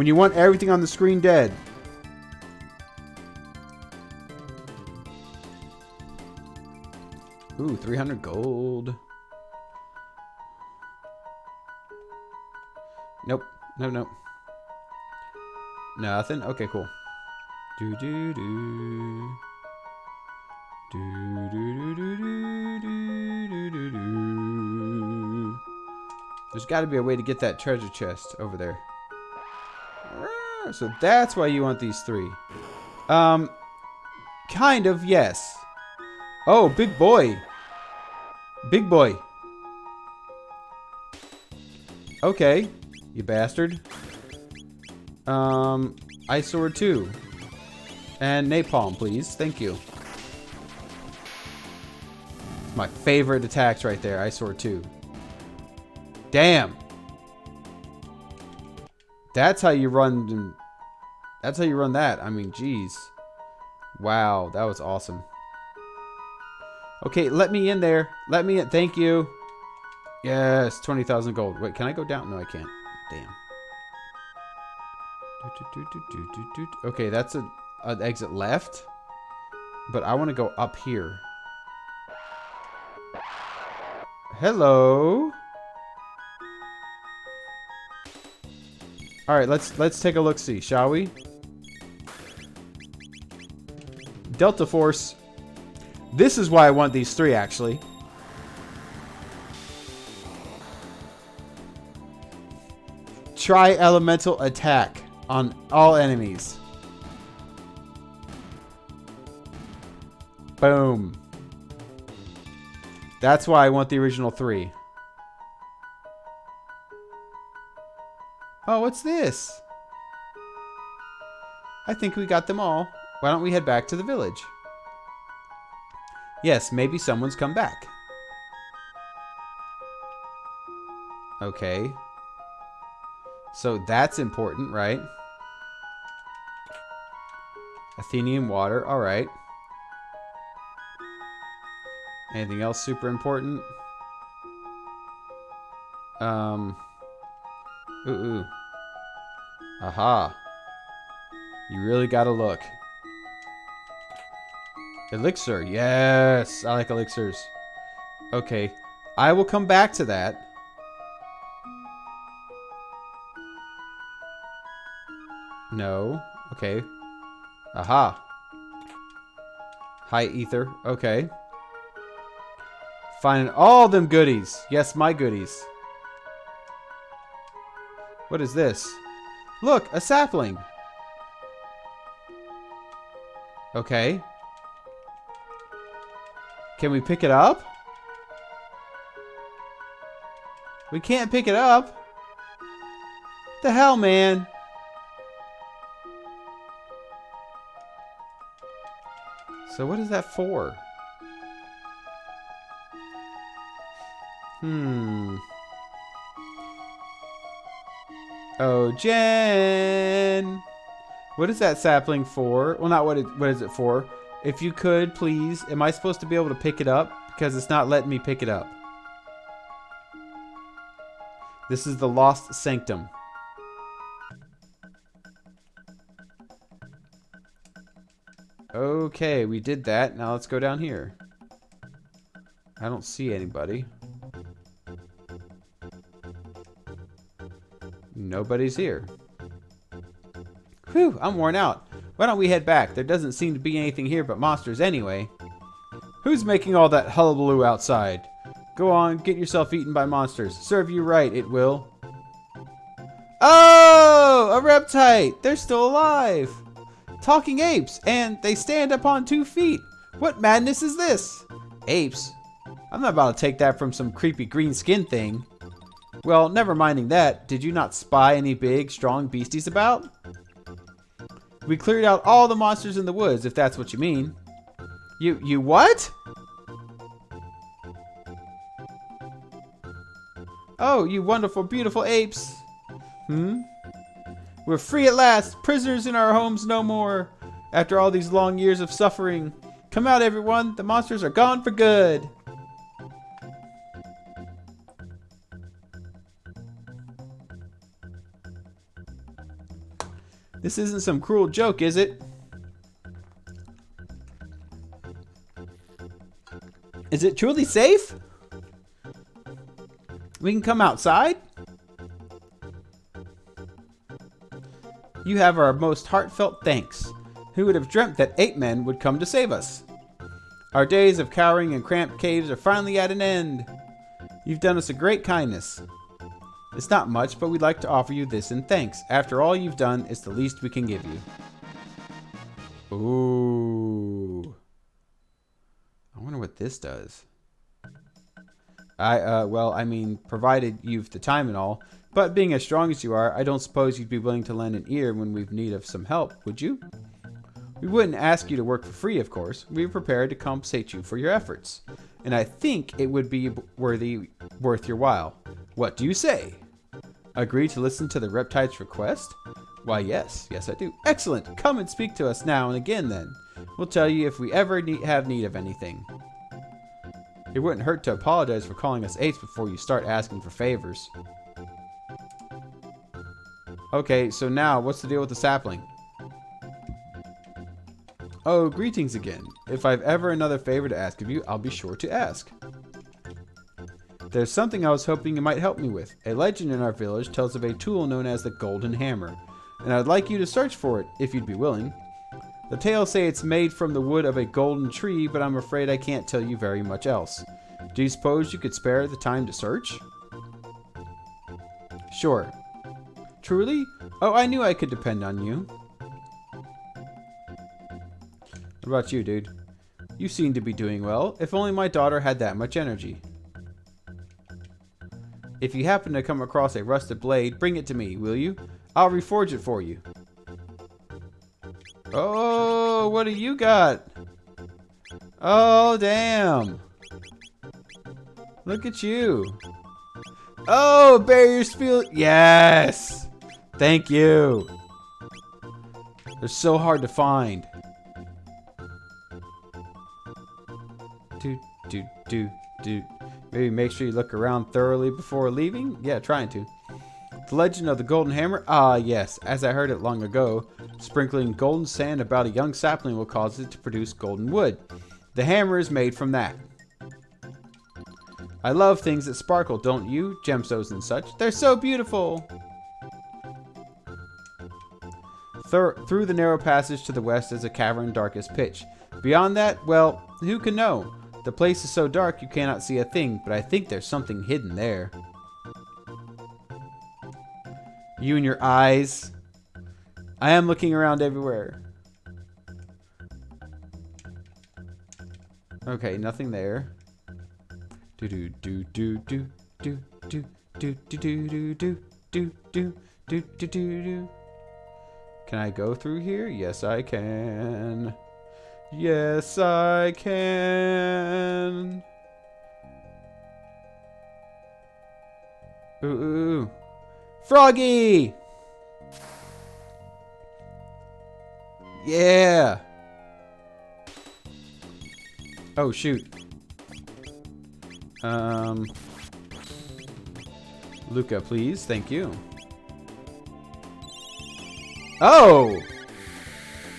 When you want everything on the screen dead. Ooh, 300 gold. Nope. Nope. Nothing? Okay, cool. Do do do. Do do do do do do do do. There's got to be a way to get that treasure chest over there. So that's why you want these 3. Kind of, yes. Oh, big boy. Big boy. Okay, you bastard. Ice sword 2. And napalm, please. Thank you. My favorite attacks right there. Ice sword 2. Damn. That's how you run. That's how you run that. I mean, geez. Wow, that was awesome. Okay, let me in there. Let me in. Thank you. Yes, 20,000 gold. Wait, can I go down? No, I can't. Damn. Okay, that's an exit left. But I want to go up here. Hello. All right, let's take a look. See, shall we? Delta Force. This is why I want these 3, actually. Tri-elemental attack on all enemies. Boom. That's why I want the original 3. Oh, what's this? I think we got them all. Why don't we head back to the village? Yes, maybe someone's come back. Okay. So that's important, right? Athenian water, alright. Anything else super important? Ooh. Aha. You really gotta look. Elixir. Yes. I like elixirs. Okay. I will come back to that. No. Okay. Aha. High ether. Okay. Finding all them goodies. Yes, my goodies. What is this? Look, a sapling. Okay. Can we pick it up? We can't pick it up. The hell, man? So what is that for? Oh, Jen. What is that sapling for? Well, not what is it for? If you could, please. Am I supposed to be able to pick it up? Because it's not letting me pick it up. This is the Lost Sanctum. Okay, we did that. Now let's go down here. I don't see anybody. Nobody's here. Whew, I'm worn out. Why don't we head back? There doesn't seem to be anything here but monsters anyway. Who's making all that hullabaloo outside? Go on, get yourself eaten by monsters. Serve you right, it will. Oh, a reptite! They're still alive! Talking apes, and they stand up on 2 feet. What madness is this? Apes? I'm not about to take that from some creepy green skin thing. Well, never minding that, did you not spy any big, strong beasties about? We cleared out all the monsters in the woods, if that's what you mean. You what? Oh, you wonderful, beautiful apes. We're free at last, prisoners in our homes no more. After all these long years of suffering. Come out, everyone, the monsters are gone for good. This isn't some cruel joke, is it? Is it truly safe? We can come outside? You have our most heartfelt thanks. Who would have dreamt that 8 men would come to save us? Our days of cowering in cramped caves are finally at an end. You've done us a great kindness. It's not much, but we'd like to offer you this in thanks. After all you've done, it's the least we can give you. Ooh. I wonder what this does. Well, I mean, provided you've the time and all. But being as strong as you are, I don't suppose you'd be willing to lend an ear when we've need of some help, would you? We wouldn't ask you to work for free, of course. We're prepared to compensate you for your efforts. And I think it would be worth your while. What do you say? Agree to listen to the Reptide's request? Why, yes. Yes, I do. Excellent. Come and speak to us now and again, then. We'll tell you if we ever have need of anything. It wouldn't hurt to apologize for calling us apes before you start asking for favors. Okay, so now, what's the deal with the sapling? Oh, greetings again. If I've ever another favor to ask of you, I'll be sure to ask. There's something I was hoping you might help me with. A legend in our village tells of a tool known as the Golden Hammer, and I'd like you to search for it, if you'd be willing. The tales say it's made from the wood of a golden tree, but I'm afraid I can't tell you very much else. Do you suppose you could spare the time to search? Sure. Truly? Oh, I knew I could depend on you. What about you, dude? You seem to be doing well. If only my daughter had that much energy. If you happen to come across a rusted blade, bring it to me, will you? I'll reforge it for you. Oh, what do you got? Oh, damn. Look at you. Oh, barriers feel... Yes! Thank you. They're so hard to find. Maybe make sure you look around thoroughly before leaving? Yeah, trying to. The legend of the Golden Hammer? Ah, yes. As I heard it long ago, sprinkling golden sand about a young sapling will cause it to produce golden wood. The hammer is made from that. I love things that sparkle, don't you? Gemstones and such. They're so beautiful! Through the narrow passage to the west is a cavern dark as pitch. Beyond that, well, who can know? The place is so dark you cannot see a thing, but I think there's something hidden there. You and your eyes. I am looking around everywhere. Okay, nothing there. Do do do do do do do do do do do do do do do do. Can I go through here? Yes, I can. Yes, I can. Ooh. Froggy! Yeah! Oh, shoot. Luca, please. Thank you. Oh!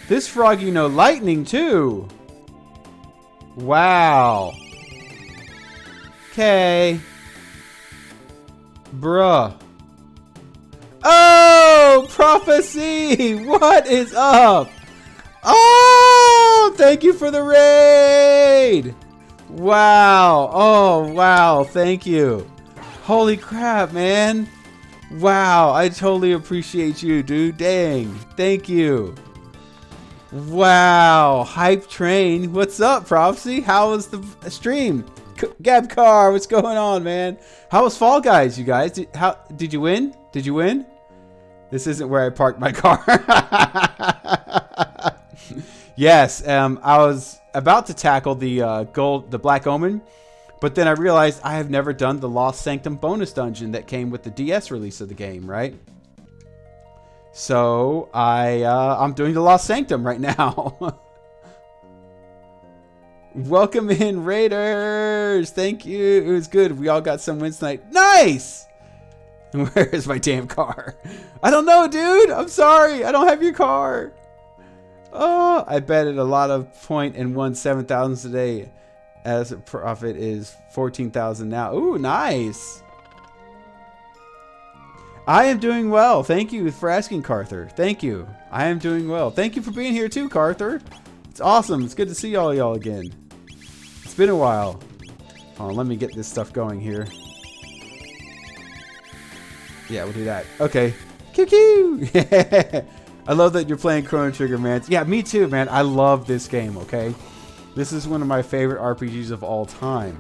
This froggy know lightning, too! Wow. Okay. Bruh. Oh! Prophecy! What is up? Oh! Thank you for the raid! Wow. Oh, wow. Thank you. Holy crap, man. Wow. I totally appreciate you, dude. Dang. Thank you. Wow. Hype train. What's up, Prophecy? How was the stream? Gabcar, what's going on, man? How was Fall Guys, you guys? Did you win? Did you win? This isn't where I parked my car. Yes, I was about to tackle the Black Omen, but then I realized I have never done the Lost Sanctum bonus dungeon that came with the DS release of the game, right? So I'm doing the Lost Sanctum right now. Welcome in, Raiders. Thank you. It was good. We all got some wins tonight. Nice. Where is my damn car? I don't know, dude. I'm sorry. I don't have your car. Oh, I betted a lot of point and won 7,000 today. As a profit is 14,000 now. Ooh, nice. I am doing well. Thank you for asking, Carther. Thank you. I am doing well. Thank you for being here too, Carther. It's awesome. It's good to see all y'all again. It's been a while. Hold on, let me get this stuff going here. Yeah, we'll do that. Okay. Q. I love that you're playing Chrono Trigger, man. Yeah, me too, man. I love this game, okay? This is one of my favorite RPGs of all time.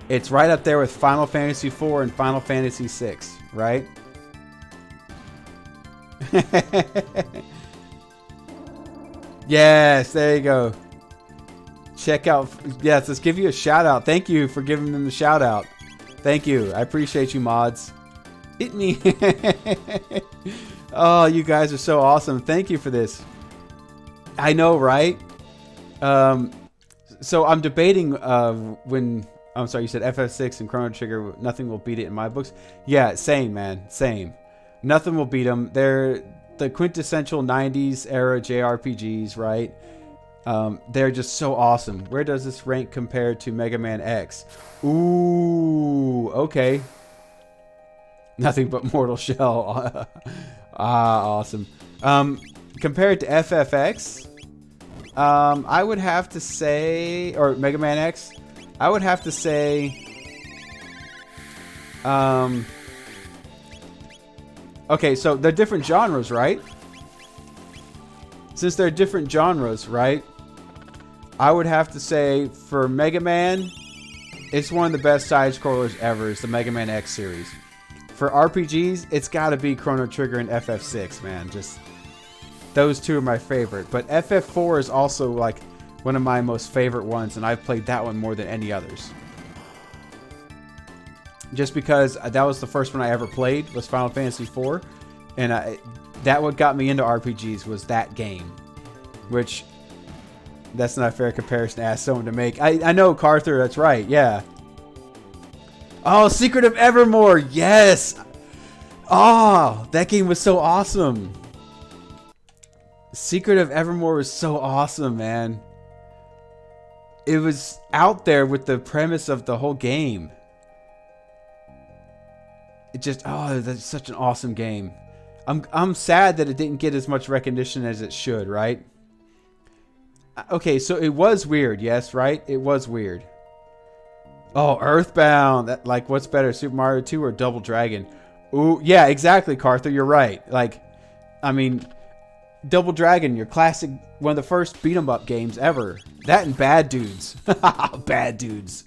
It's right up there with Final Fantasy IV and Final Fantasy VI, right? Yes, there you go. Check out. Yes, let's give you a shout out. Thank you for giving them the shout out. Thank you. I appreciate you, mods. Hit me. Oh, you guys are so awesome. Thank you for this. I know, right? So I'm debating when... I'm sorry, you said FF6 and Chrono Trigger, nothing will beat it in my books. Yeah, same, man. Same. Nothing will beat them. They're the quintessential 90s era JRPGs, right? They're just so awesome. Where does this rank compare to Mega Man X? Ooh, okay. Nothing but Mortal Shell. Awesome. Compared to FFX, I would have to say, or Mega Man X, I would have to say, okay, so they're different genres, right? Since they're different genres, right? I would have to say for Mega Man, it's one of the best side-scrollers ever. It's the Mega Man X series. For RPGs, it's got to be Chrono Trigger and FF6, man. Just those two are my favorite. But FF4 is also like one of my most favorite ones, and I've played that one more than any others. Just because that was the first one I ever played, was Final Fantasy IV, and that what got me into RPGs was that game, which that's not a fair comparison to ask someone to make. I know, Carther, that's right, yeah. Oh, Secret of Evermore, yes! Oh, that game was so awesome. Secret of Evermore was so awesome, man. It was out there with the premise of the whole game. It just, oh, that's such an awesome game. I'm sad that it didn't get as much recognition as it should, right? Okay, so it was weird, yes, right? It was weird. Oh, Earthbound. That, like, what's better, Super Mario 2 or Double Dragon? Ooh, yeah, exactly, Carther. You're right. Like, I mean, Double Dragon, your classic, one of the first beat-em-up games ever. That and Bad Dudes. Bad Dudes.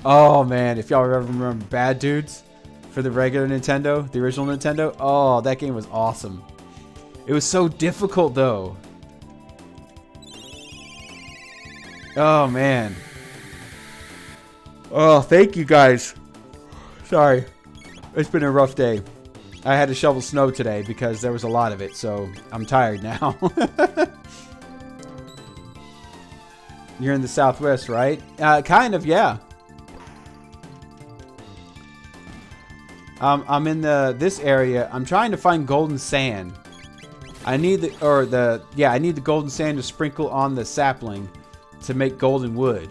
Oh, man, if y'all ever remember Bad Dudes for the regular Nintendo, the original Nintendo, oh, that game was awesome. It was so difficult, though. Oh, man. Oh, thank you guys. Sorry. It's been a rough day. I had to shovel snow today because there was a lot of it, so I'm tired now. You're in the Southwest, right? Kind of, yeah. I'm in this area. I'm trying to find golden sand. I need the golden sand to sprinkle on the sapling to make golden wood,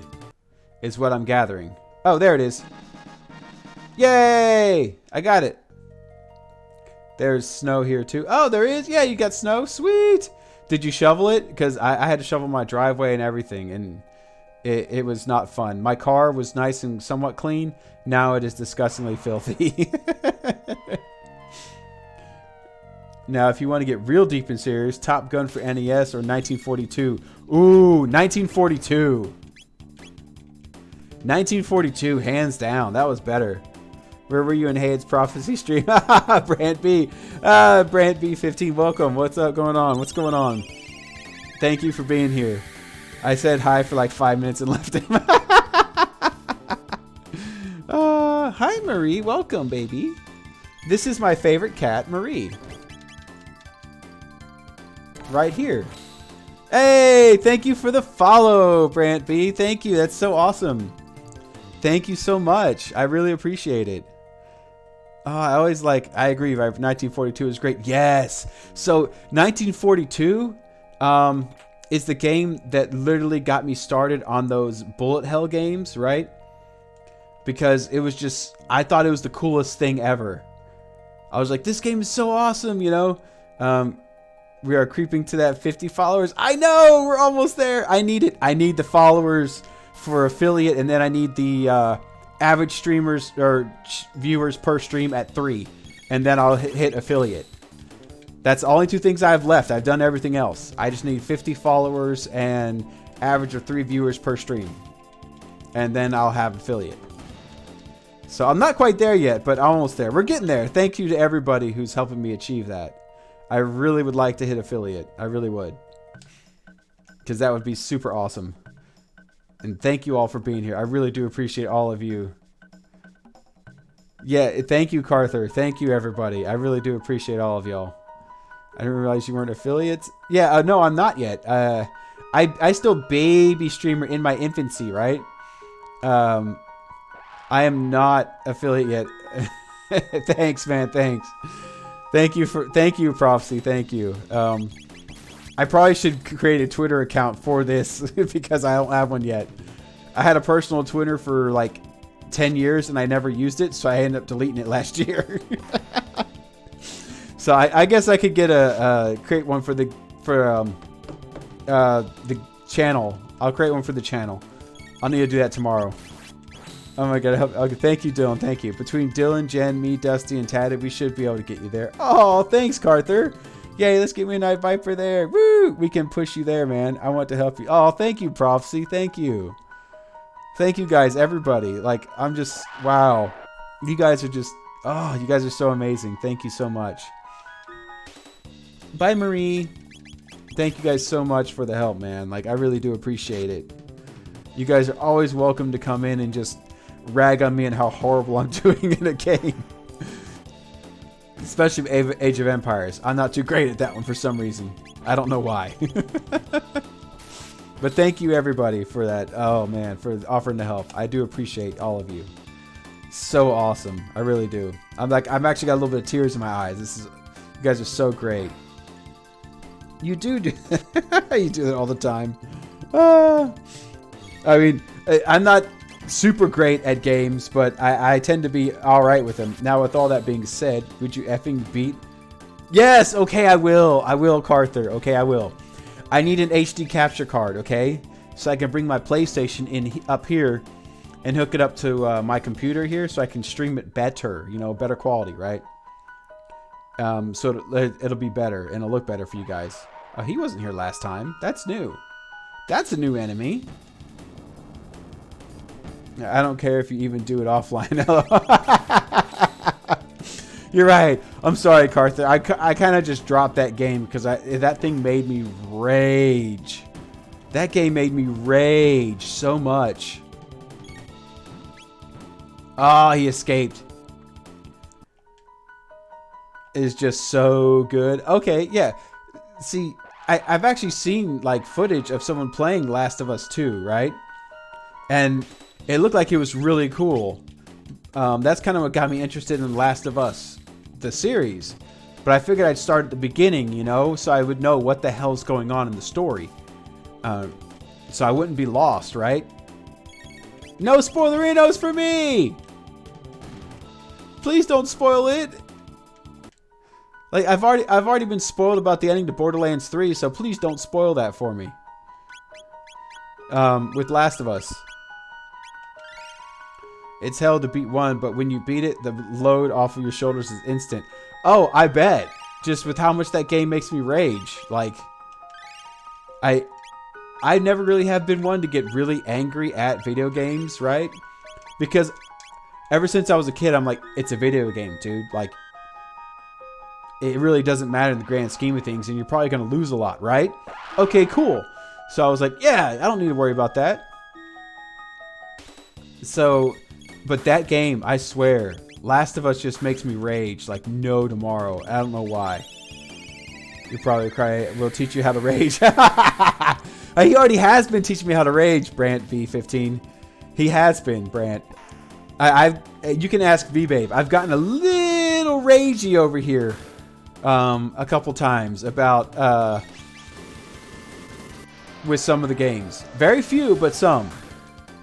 is what I'm gathering. Oh, there it is. Yay! I got it. There's snow here too. Oh, there is? Yeah, you got snow? Sweet! Did you shovel it? Because I had to shovel my driveway and everything, and it was not fun. My car was nice and somewhat clean. Now it is disgustingly filthy. Now, if you want to get real deep and serious, Top Gun for NES or 1942. Ooh, 1942. 1942, hands down. That was better. Where were you in Hayden's Prophecy stream? Brant B. Brant B15, welcome. What's up going on? What's going on? Thank you for being here. I said hi for like 5 minutes and left him. Hi, Marie. Welcome, baby. This is my favorite cat, Marie. Right here. Hey, thank you for the follow, Brant B. Thank you. That's so awesome. Thank you so much. I really appreciate it. I always I agree, right? 1942 is great. Yes. So 1942 is the game that literally got me started on those bullet hell games, right? Because it was just, I thought it was the coolest thing ever. I was like, this game is so awesome, you know? We are creeping to that 50 followers. I know, we're almost there. I need it. I need the followers for affiliate, and then I need the average streamers or viewers per stream at 3, and then I'll hit affiliate. That's the only 2 things I have left. I've done everything else. I just need 50 followers and average of 3 viewers per stream, and then I'll have affiliate. So I'm not quite there yet, but I'm almost there. We're getting there. Thank you to everybody who's helping me achieve that. I really would like to hit affiliate. I really would. Because that would be super awesome. And thank you all for being here. I really do appreciate all of you. Yeah, thank you, Carther. Thank you, everybody. I really do appreciate all of y'all. I didn't realize you weren't affiliates. Yeah, no, I'm not yet. I still baby streamer in my infancy, right? I am not affiliate yet. Thanks, man. Thanks. Thank you, Prophecy. Thank you. I probably should create a Twitter account for this because I don't have one yet. I had a personal Twitter for like 10 years and I never used it, so I ended up deleting it last year. So I guess I could get create one for the channel. I'll create one for the channel. I'll need to do that tomorrow. Oh my god, okay, thank you, Dylan, thank you. Between Dylan, Jen, me, Dusty, and Tatted, we should be able to get you there. Oh, thanks, Carther. Yay, let's get me a Night Viper there. Woo! We can push you there, man. I want to help you. Oh, thank you, Prophecy. Thank you. Thank you, guys, everybody. Like, I'm just, wow. You guys are just, oh, you guys are so amazing. Thank you so much. Bye, Marie. Thank you guys so much for the help, man. Like, I really do appreciate it. You guys are always welcome to come in and just rag on me and how horrible I'm doing in a game. Especially Age of Empires. I'm not too great at that one for some reason. I don't know why. But thank you everybody for that. Oh man, for offering to help. I do appreciate all of you. So awesome. I really do. I've actually got a little bit of tears in my eyes. You guys are so great. You do you do that all the time. I mean, I'm not super great at games, but I tend to be alright with them. Now, with all that being said, would you effing beat? Yes! Okay, I will. I will, Carther. Okay, I will. I need an HD capture card, okay? So I can bring my PlayStation up here and hook it up to my computer here so I can stream it better. You know, better quality, right? So it'll be better and it'll look better for you guys. Oh, he wasn't here last time. That's new. That's a new enemy. I don't care if you even do it offline. You're right. I'm sorry, Carther. I kind of just dropped that game because that thing made me rage. That game made me rage so much. Ah, he escaped. It is just so good. Okay, yeah. See, I've actually seen like footage of someone playing Last of Us 2, right? And it looked like it was really cool. That's kind of what got me interested in Last of Us, the series. But I figured I'd start at the beginning, you know, so I would know what the hell's going on in the story. So I wouldn't be lost, right? No spoilerinos for me! Please don't spoil it! Like, I've already been spoiled about the ending to Borderlands 3, so please don't spoil that for me. With Last of Us. It's hell to beat 1, but when you beat it, the load off of your shoulders is instant. Oh, I bet. Just with how much that game makes me rage. Like, I never really have been one to get really angry at video games, right? Because ever since I was a kid, I'm like, it's a video game, dude. Like, it really doesn't matter in the grand scheme of things, and you're probably going to lose a lot, right? Okay, cool. So I was like, yeah, I don't need to worry about that. So, but that game, I swear, Last of Us just makes me rage like no tomorrow. I don't know why. You're probably crying. We'll teach you how to rage. He already has been teaching me how to rage, Brant B15. He has been, Brant. You can ask V-Babe. I've gotten a little ragey over here a couple times about with some of the games. Very few, but some.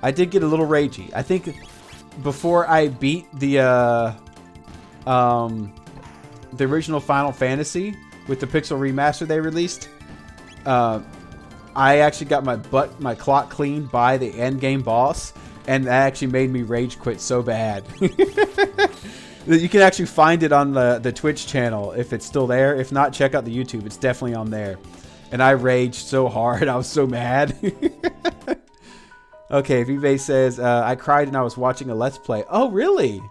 I did get a little ragey. I think before I beat the original Final Fantasy with the Pixel Remaster they released, I actually got my clock cleaned by the end game boss, and that actually made me rage quit so bad. You can actually find it on the Twitch channel if it's still there. If not, check out the YouTube. It's definitely on there. And I raged so hard. I was so mad. Okay, Vive says, I cried and I was watching a Let's Play. Oh, really?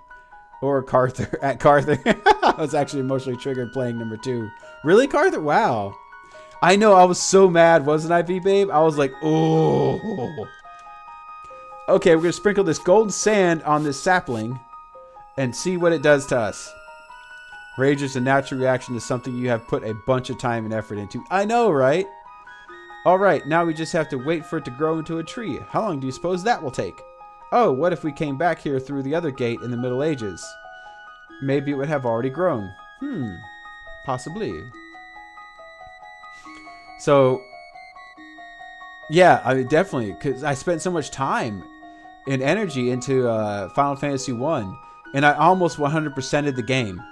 Or Carther. At Carther. I was actually emotionally triggered playing number 2. Really, Carther? Wow. I know, I was so mad, wasn't I, V-Babe? I was like, oh. Okay, we're going to sprinkle this golden sand on this sapling and see what it does to us. Rage is a natural reaction to something you have put a bunch of time and effort into. I know, right? Alright, now we just have to wait for it to grow into a tree. How long do you suppose that will take? Oh, what if we came back here through the other gate in the Middle Ages? Maybe it would have already grown. Possibly. So, yeah, I mean, definitely, because I spent so much time and energy into Final Fantasy 1, and I almost 100%ed the game.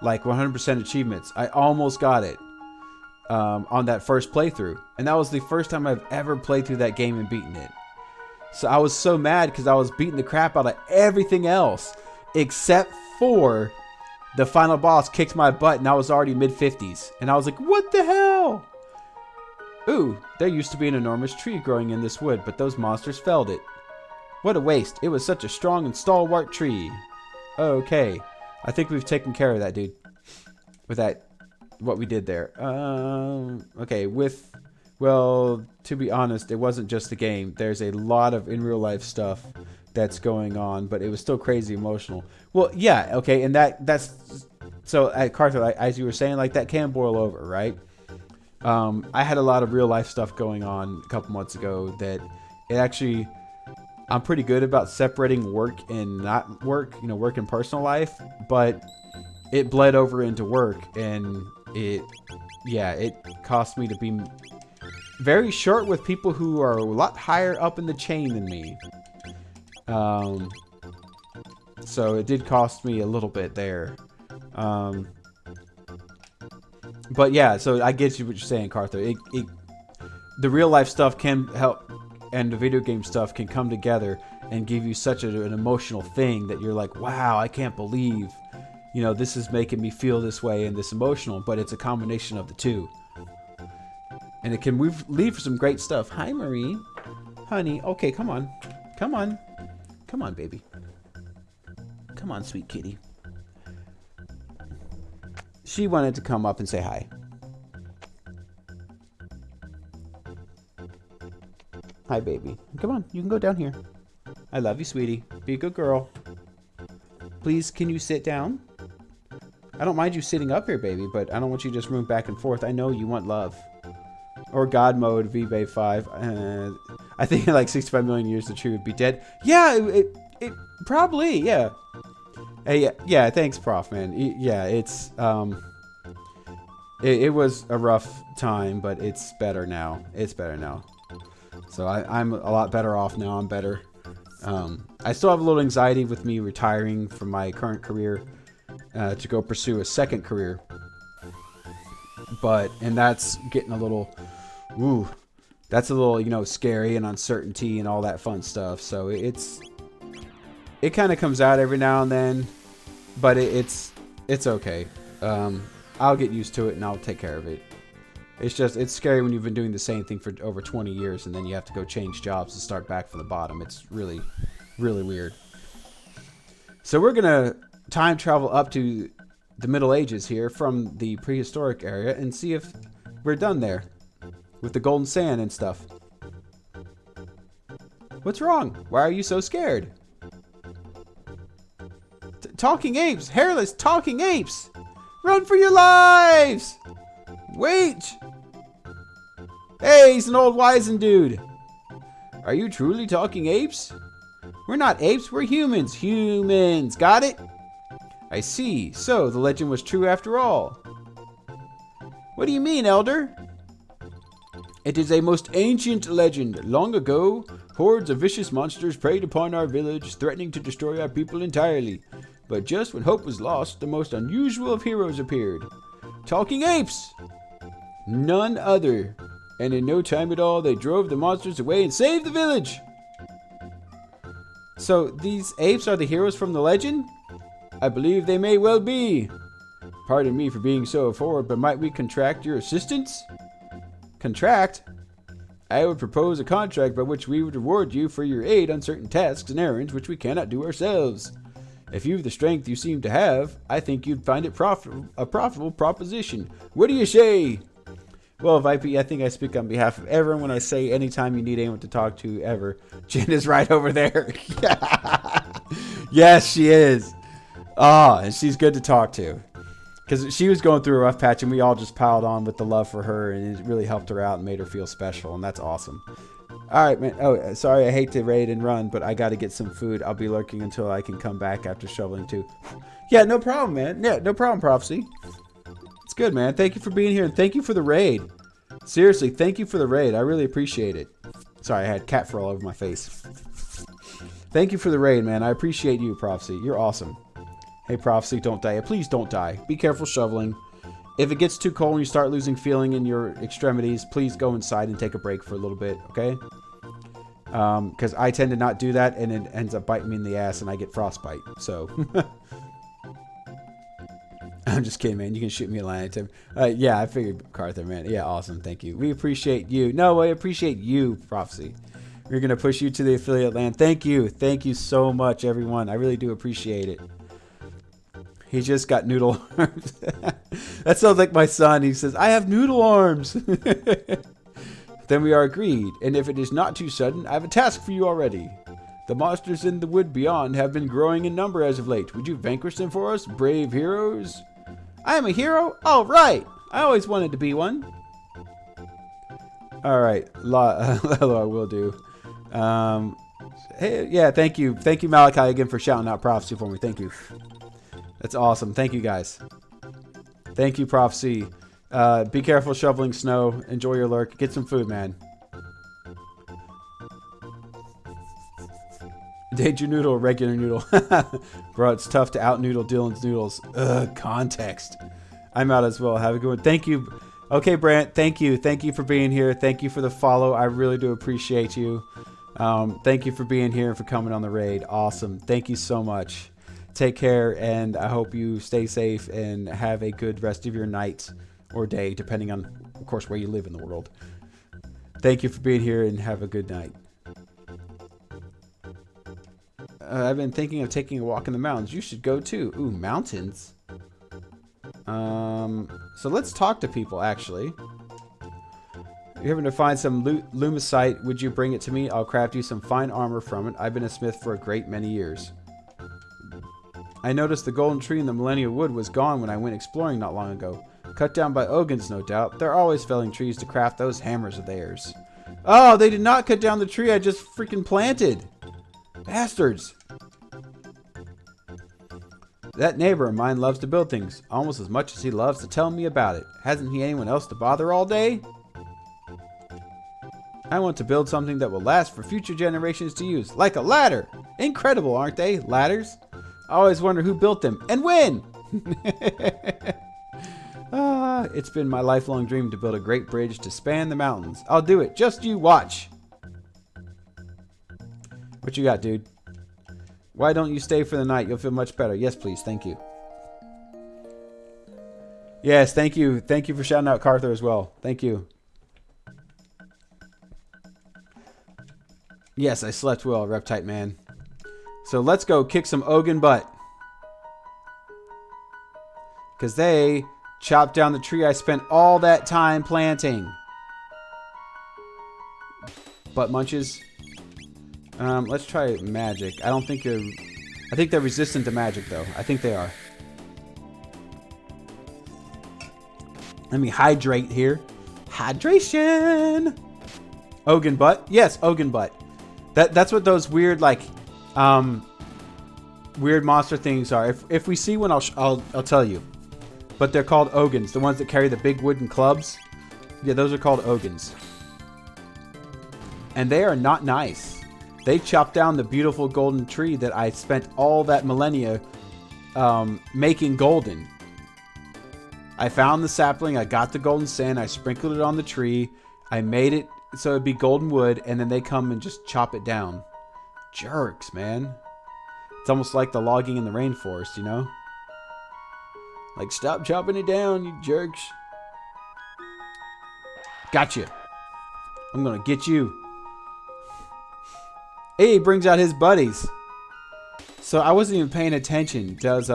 Like 100% achievements. I almost got it on that first playthrough. And that was the first time I've ever played through that game and beaten it. So I was so mad because I was beating the crap out of everything else except for the final boss kicked my butt and I was already mid-50s. And I was like, what the hell? Ooh, there used to be an enormous tree growing in this wood, but those monsters felled it. What a waste. It was such a strong and stalwart tree. Okay. I think we've taken care of that, dude. With that, what we did there. Okay, well, to be honest, it wasn't just the game. There's a lot of in real life stuff that's going on, but it was still crazy emotional. Well, yeah, okay, and that's... So, at Carter, as you were saying, like, that can boil over, right? I had a lot of real life stuff going on a couple months ago that it actually... I'm pretty good about separating work and not work, you know, work and personal life, but it bled over into work and it cost me to be very short with people who are a lot higher up in the chain than me. So it did cost me a little bit there. But yeah, so I get you what you're saying, Carther. The real life stuff can help, and the video game stuff can come together and give you such an emotional thing that you're like, wow, I can't believe, you know, this is making me feel this way and this emotional, but it's a combination of the two. And it can lead for some great stuff. Hi, Marie. Honey, okay, come on. Come on. Come on, baby. Come on, sweet kitty. She wanted to come up and say hi. Hi, baby. Come on, you can go down here. I love you, sweetie. Be a good girl. Please, can you sit down? I don't mind you sitting up here, baby, but I don't want you to just room back and forth. I know you want love. Or God mode, VBay 5. I think in like 65 million years the tree would be dead. Yeah, it probably, yeah. Hey, yeah, thanks, Prof, man. Yeah, it's, it was a rough time, but it's better now. It's better now. So I'm a lot better off now. I'm better. I still have a little anxiety with me retiring from my current career to go pursue a second career. And that's getting a little, that's a little, you know, scary and uncertainty and all that fun stuff. So it kind of comes out every now and then, but it's okay. I'll get used to it and I'll take care of it. It's scary when you've been doing the same thing for over 20 years and then you have to go change jobs and start back from the bottom. It's really, really weird. So we're going to time travel up to the Middle Ages here from the prehistoric area and see if we're done there with the golden sand and stuff. What's wrong? Why are you so scared? Talking apes! Hairless talking apes! Run for your lives! Wait! Hey, he's an old wizened dude. Are you truly talking apes? We're not apes, we're humans. Humans. Got it? I see. So, the legend was true after all. What do you mean, Elder? It is a most ancient legend. Long ago, hordes of vicious monsters preyed upon our village, threatening to destroy our people entirely. But just when hope was lost, the most unusual of heroes appeared. Talking apes! None other. And in no time at all, they drove the monsters away and saved the village! So, these apes are the heroes from the legend? I believe they may well be. Pardon me for being so forward, but might we contract your assistance? Contract? I would propose a contract by which we would reward you for your aid on certain tasks and errands which we cannot do ourselves. If you've the strength you seem to have, I think you'd find it a profitable proposition. What do you say? Well, Vipey, I think I speak on behalf of everyone when I say anytime you need anyone to talk to ever. Jen is right over there. Yes, she is. Oh, and she's good to talk to. Because she was going through a rough patch, and we all just piled on with the love for her, and it really helped her out and made her feel special, and that's awesome. All right, man. Oh, sorry, I hate to raid and run, but I got to get some food. I'll be lurking until I can come back after shoveling too. Yeah, no problem, man. Yeah, no problem, Prophecy. It's good, man. Thank you for being here, and thank you for the raid. Seriously, thank you for the raid. I really appreciate it. Sorry, I had cat fur all over my face. Thank you for the raid, man. I appreciate you, Prophecy. You're awesome. Hey, Prophecy, don't die. Please don't die. Be careful shoveling. If it gets too cold and you start losing feeling in your extremities, please go inside and take a break for a little bit, okay? Because I tend to not do that, and it ends up biting me in the ass, and I get frostbite. So, I'm just kidding, man. You can shoot me a line, Tim. Yeah, I figured, Carther, man. Yeah, awesome. Thank you. We appreciate you. No, I appreciate you, Prophecy. We're going to push you to the affiliate land. Thank you. Thank you so much, everyone. I really do appreciate it. He just got noodle arms. That sounds like my son. He says, I have noodle arms. Then we are agreed. And if it is not too sudden, I have a task for you already. The monsters in the wood beyond have been growing in number as of late. Would you vanquish them for us, brave heroes? I am a hero? All right. I always wanted to be one. All right. Hello, I will do. Hey, yeah, thank you. Thank you, Malachi, again, for shouting out Prophecy for me. Thank you. That's awesome. Thank you, guys. Thank you, Prophecy. Be careful shoveling snow. Enjoy your lurk. Get some food, man. Danger noodle or regular noodle? Bro, it's tough to out-noodle Dylan's noodles. Ugh, context. I'm out as well. Have a good one. Thank you. Okay, Brant, thank you. Thank you for being here. Thank you for the follow. I really do appreciate you. Thank you for being here and for coming on the raid. Awesome. Thank you so much. Take care, and I hope you stay safe and have a good rest of your night or day, depending on, of course, where you live in the world. Thank you for being here, and have a good night. I've been thinking of taking a walk in the mountains. You should go too. Ooh, mountains. So let's talk to people, actually. If you're having to find some lumicite, would you bring it to me? I'll craft you some fine armor from it. I've been a smith for a great many years. I noticed the golden tree in the Millennial Wood was gone when I went exploring not long ago. Cut down by Ogans, no doubt. They're always felling trees to craft those hammers of theirs. Oh, they did not cut down the tree I just freaking planted. Bastards. That neighbor of mine loves to build things, almost as much as he loves to tell me about it. Hasn't he anyone else to bother all day? I want to build something that will last for future generations to use, like a ladder. Incredible, aren't they, ladders? I always wonder who built them, and when! It's been my lifelong dream to build a great bridge to span the mountains. I'll do it, just you watch. What you got, dude? Why don't you stay for the night? You'll feel much better. Yes, please. Thank you. Yes, thank you. Thank you for shouting out Carther as well. Thank you. Yes, I slept well, Reptite Man. So let's go kick some Ogan butt. Because they chopped down the tree I spent all that time planting. Butt munches. Let's try magic. I don't think I think they're resistant to magic, though. I think they are. Let me hydrate here. Hydration! Ogan butt. Yes, Ogan butt. That's what those weird, like, Weird monster things are. If we see one, I'll tell you. But they're called Ogans. The ones that carry the big wooden clubs. Yeah, those are called Ogans. And they are not nice. They chopped down the beautiful golden tree that I spent all that millennia making golden. I found the sapling. I got the golden sand. I sprinkled it on the tree. I made it so it'd be golden wood. And then they come and just chop it down. Jerks, man. It's almost like the logging in the rainforest, you know? Like, stop chopping it down, you jerks. Gotcha. I'm gonna get you. Hey, he brings out his buddies. So I wasn't even paying attention. Does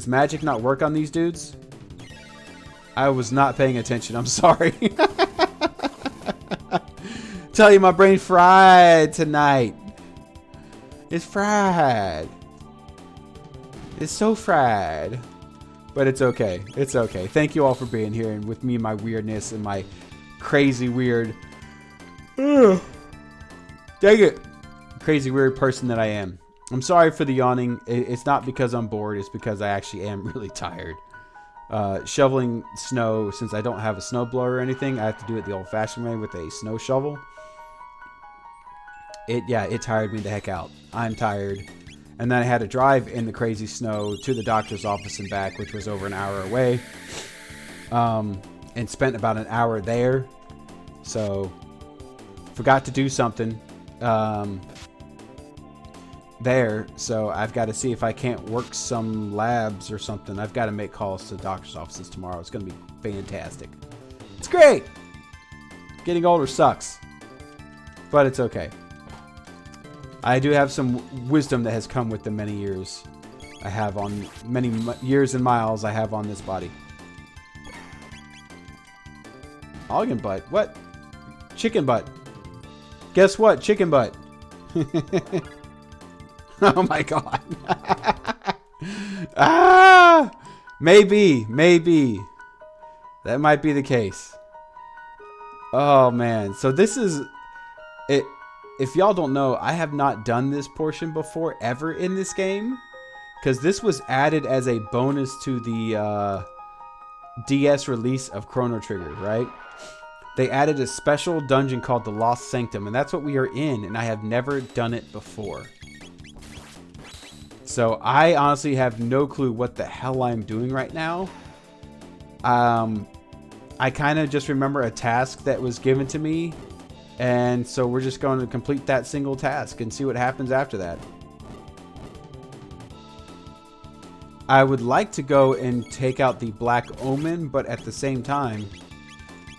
magic not work on these dudes? I was not paying attention. I'm sorry. Tell you my brain fried tonight. It's fried. It's so fried. But it's okay. It's okay. Thank you all for being here and with me, my weirdness and my crazy weird. Dang it. Crazy weird person that I am. I'm sorry for the yawning. It's not because I'm bored. It's because I actually am really tired. Shoveling snow, since I don't have a snowblower or anything, I have to do it the old-fashioned way with a snow shovel. It tired me the heck out. I'm tired. And then I had to drive in the crazy snow to the doctor's office and back, which was over an hour away. And spent about an hour there. So, forgot to do something there. So, I've got to see if I can't work some labs or something. I've got to make calls to the doctor's offices tomorrow. It's going to be fantastic. It's great! Getting older sucks. But it's okay. I do have some wisdom that has come with the many years I have on many years and miles I have on this body. Organ butt? What? Chicken butt. Guess what? Chicken butt. Oh my god. Ah! Maybe. That might be the case. Oh man. So this is it. If y'all don't know, I have not done this portion before ever in this game. Because this was added as a bonus to the DS release of Chrono Trigger, right? They added a special dungeon called the Lost Sanctum. And that's what we are in. And I have never done it before. So I honestly have no clue what the hell I'm doing right now. I kind of just remember a task that was given to me. And so we're just going to complete that single task and see what happens after that. I would like to go and take out the Black Omen, but at the same time,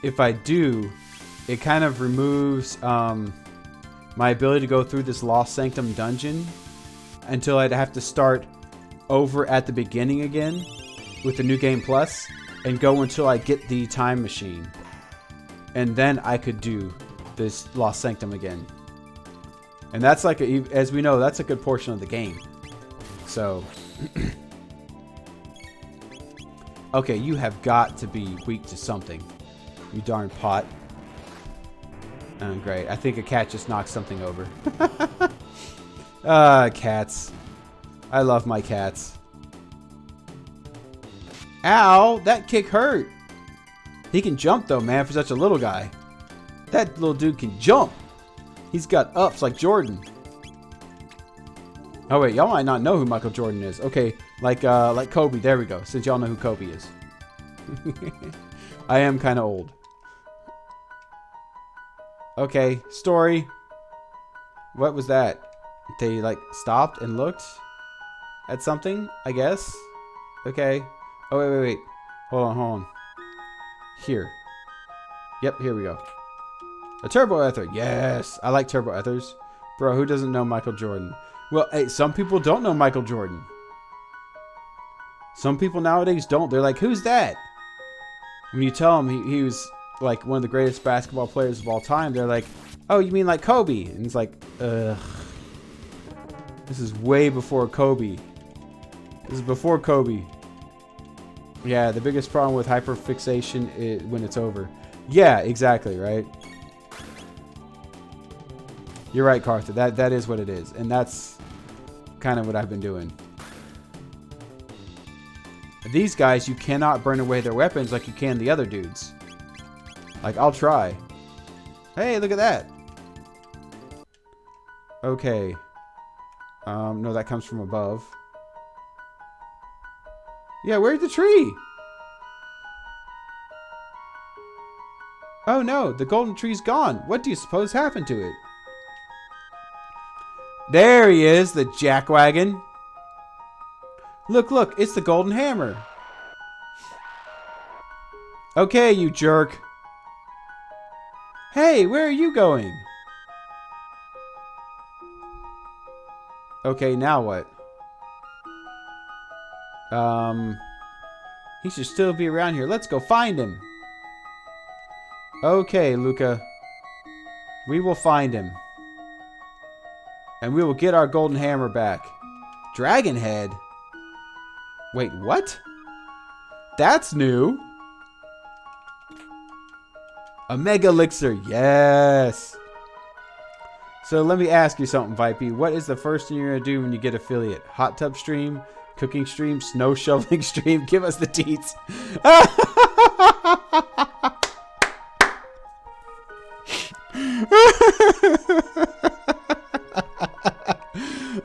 if I do, it kind of removes my ability to go through this Lost Sanctum dungeon until I'd have to start over at the beginning again with the New Game Plus and go until I get the time machine. And then I could do this Lost Sanctum again. And that's like, as we know, that's a good portion of the game. So, okay, you have got to be weak to something. You darn pot. Oh, great. I think a cat just knocked something over. Cats. I love my cats. Ow! That kick hurt! He can jump though, man, for such a little guy. That little dude can jump. He's got ups like Jordan. Oh wait, y'all might not know who Michael Jordan is. Okay, like Kobe. There we go. Since y'all know who Kobe is. I am kind of old. Okay, story. What was that? They like stopped and looked at something, I guess. Okay. Oh wait. Hold on. Here. Yep, here we go. A turbo ether. Yes, I like turbo ethers. Bro, who doesn't know Michael Jordan? Well, hey, some people don't know Michael Jordan. Some people nowadays don't. They're like, who's that? When you tell them he was like one of the greatest basketball players of all time, they're like, oh, you mean like Kobe? And it's like, ugh. This is way before Kobe. This is before Kobe. Yeah, the biggest problem with hyperfixation is when it's over. Yeah, exactly, right? You're right, Carther. That is what it is. And that's kind of what I've been doing. These guys, you cannot burn away their weapons like you can the other dudes. Like, I'll try. Hey, look at that. Okay. No, that comes from above. Yeah, where's the tree? Oh no, the golden tree's gone. What do you suppose happened to it? There he is, the jackwagon. Look, look, it's the golden hammer. Okay, you jerk. Hey, where are you going? Okay, now what? He should still be around here. Let's go find him. Okay, Luca. We will find him. And we will get our golden hammer back. Dragon head? Wait, what? That's new. A mega elixir. Yes. So let me ask you something, Vipey. What is the first thing you're going to do when you get affiliate? Hot tub stream? Cooking stream? Snow shoveling stream? Give us the deets.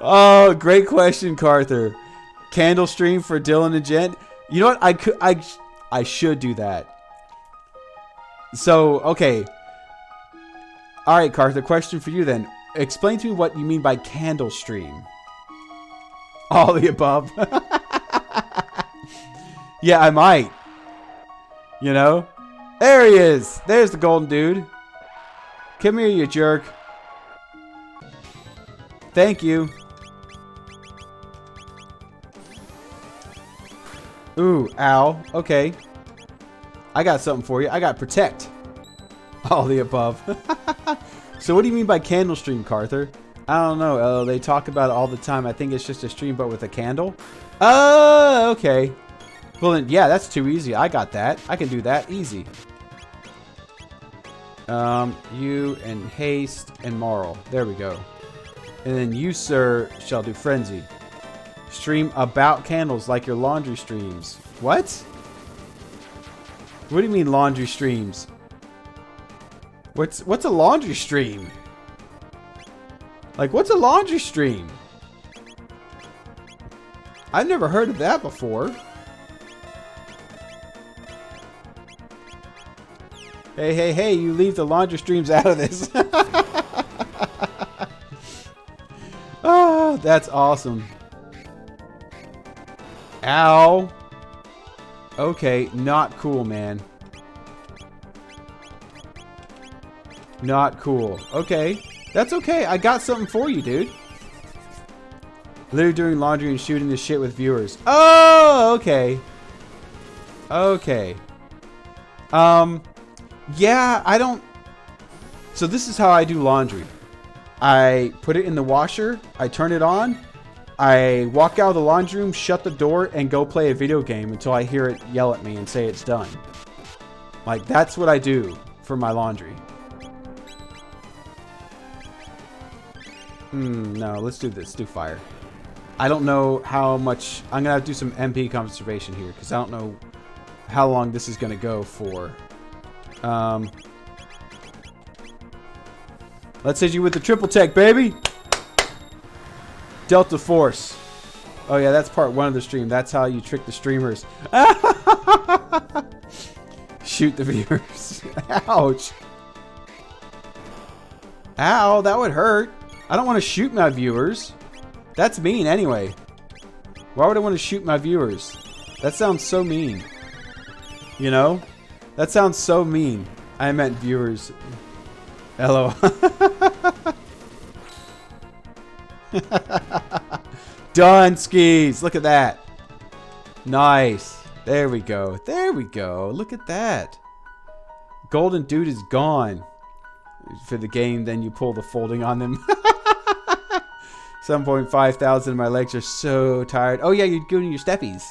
Oh, great question, Carther. Candle stream for Dylan and Jen. You know what? I should do that. So, okay. All right, Carther, question for you then. Explain to me what you mean by candle stream. All the above. Yeah, I might. You know? There he is. There's the golden dude. Come here, you jerk. Thank you. Ooh, ow. Okay. I got something for you. I got protect. All the above. So what do you mean by candle stream, Carther? I don't know. They talk about it all the time. I think it's just a stream but with a candle. Oh, okay. Well then, yeah, that's too easy. I got that. I can do that. Easy. You and Haste and Marl. There we go. And then you, sir, shall do Frenzy. Stream about candles like your laundry streams. What? What do you mean laundry streams? What's a laundry stream? Like, what's a laundry stream? I've never heard of that before. Hey, hey, hey, you leave the laundry streams out of this. Oh, that's awesome. Ow. Okay, not cool, man. Not cool. Okay, that's okay. I got something for you, dude. Literally doing laundry and shooting the shit with viewers. Oh, okay. Okay. Yeah, I don't... So this is how I do laundry. I put it in the washer. I turn it on. I walk out of the laundry room, shut the door, and go play a video game until I hear it yell at me and say it's done. Like, that's what I do for my laundry. No, let's do this. Do fire. I don't know how much... I'm going to have to do some MP conservation here, because I don't know how long this is going to go for. Let's hit you with the triple tech, baby! Delta Force. Oh yeah, that's part one of the stream. That's how you trick the streamers. Shoot the viewers. Ouch. Ow, that would hurt. I don't want to shoot my viewers. That's mean anyway. Why would I want to shoot my viewers? That sounds so mean. You know? That sounds so mean. I meant viewers. Hello. Done skis. Look at that. Nice. There we go. There we go. Look at that. Golden dude is gone. For the game, then you pull the folding on them. 7.5 thousand. My legs are so tired. Oh yeah, you're doing your steppies.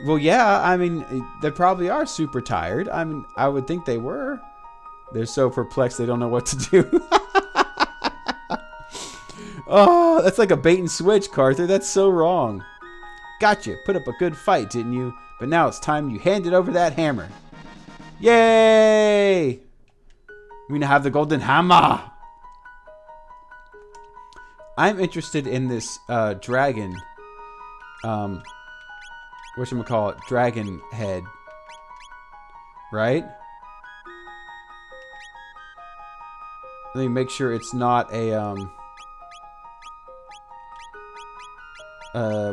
Well, yeah. I mean, they probably are super tired. I mean, I would think they were. They're so perplexed they don't know what to do. Oh, that's like a bait and switch, Carther. That's so wrong. Gotcha. Put up a good fight, didn't you? But now it's time you handed over that hammer. Yay! We now have the golden hammer. I'm interested in this dragon. Whatchamacallit? Dragon head. Right? Let me make sure it's not a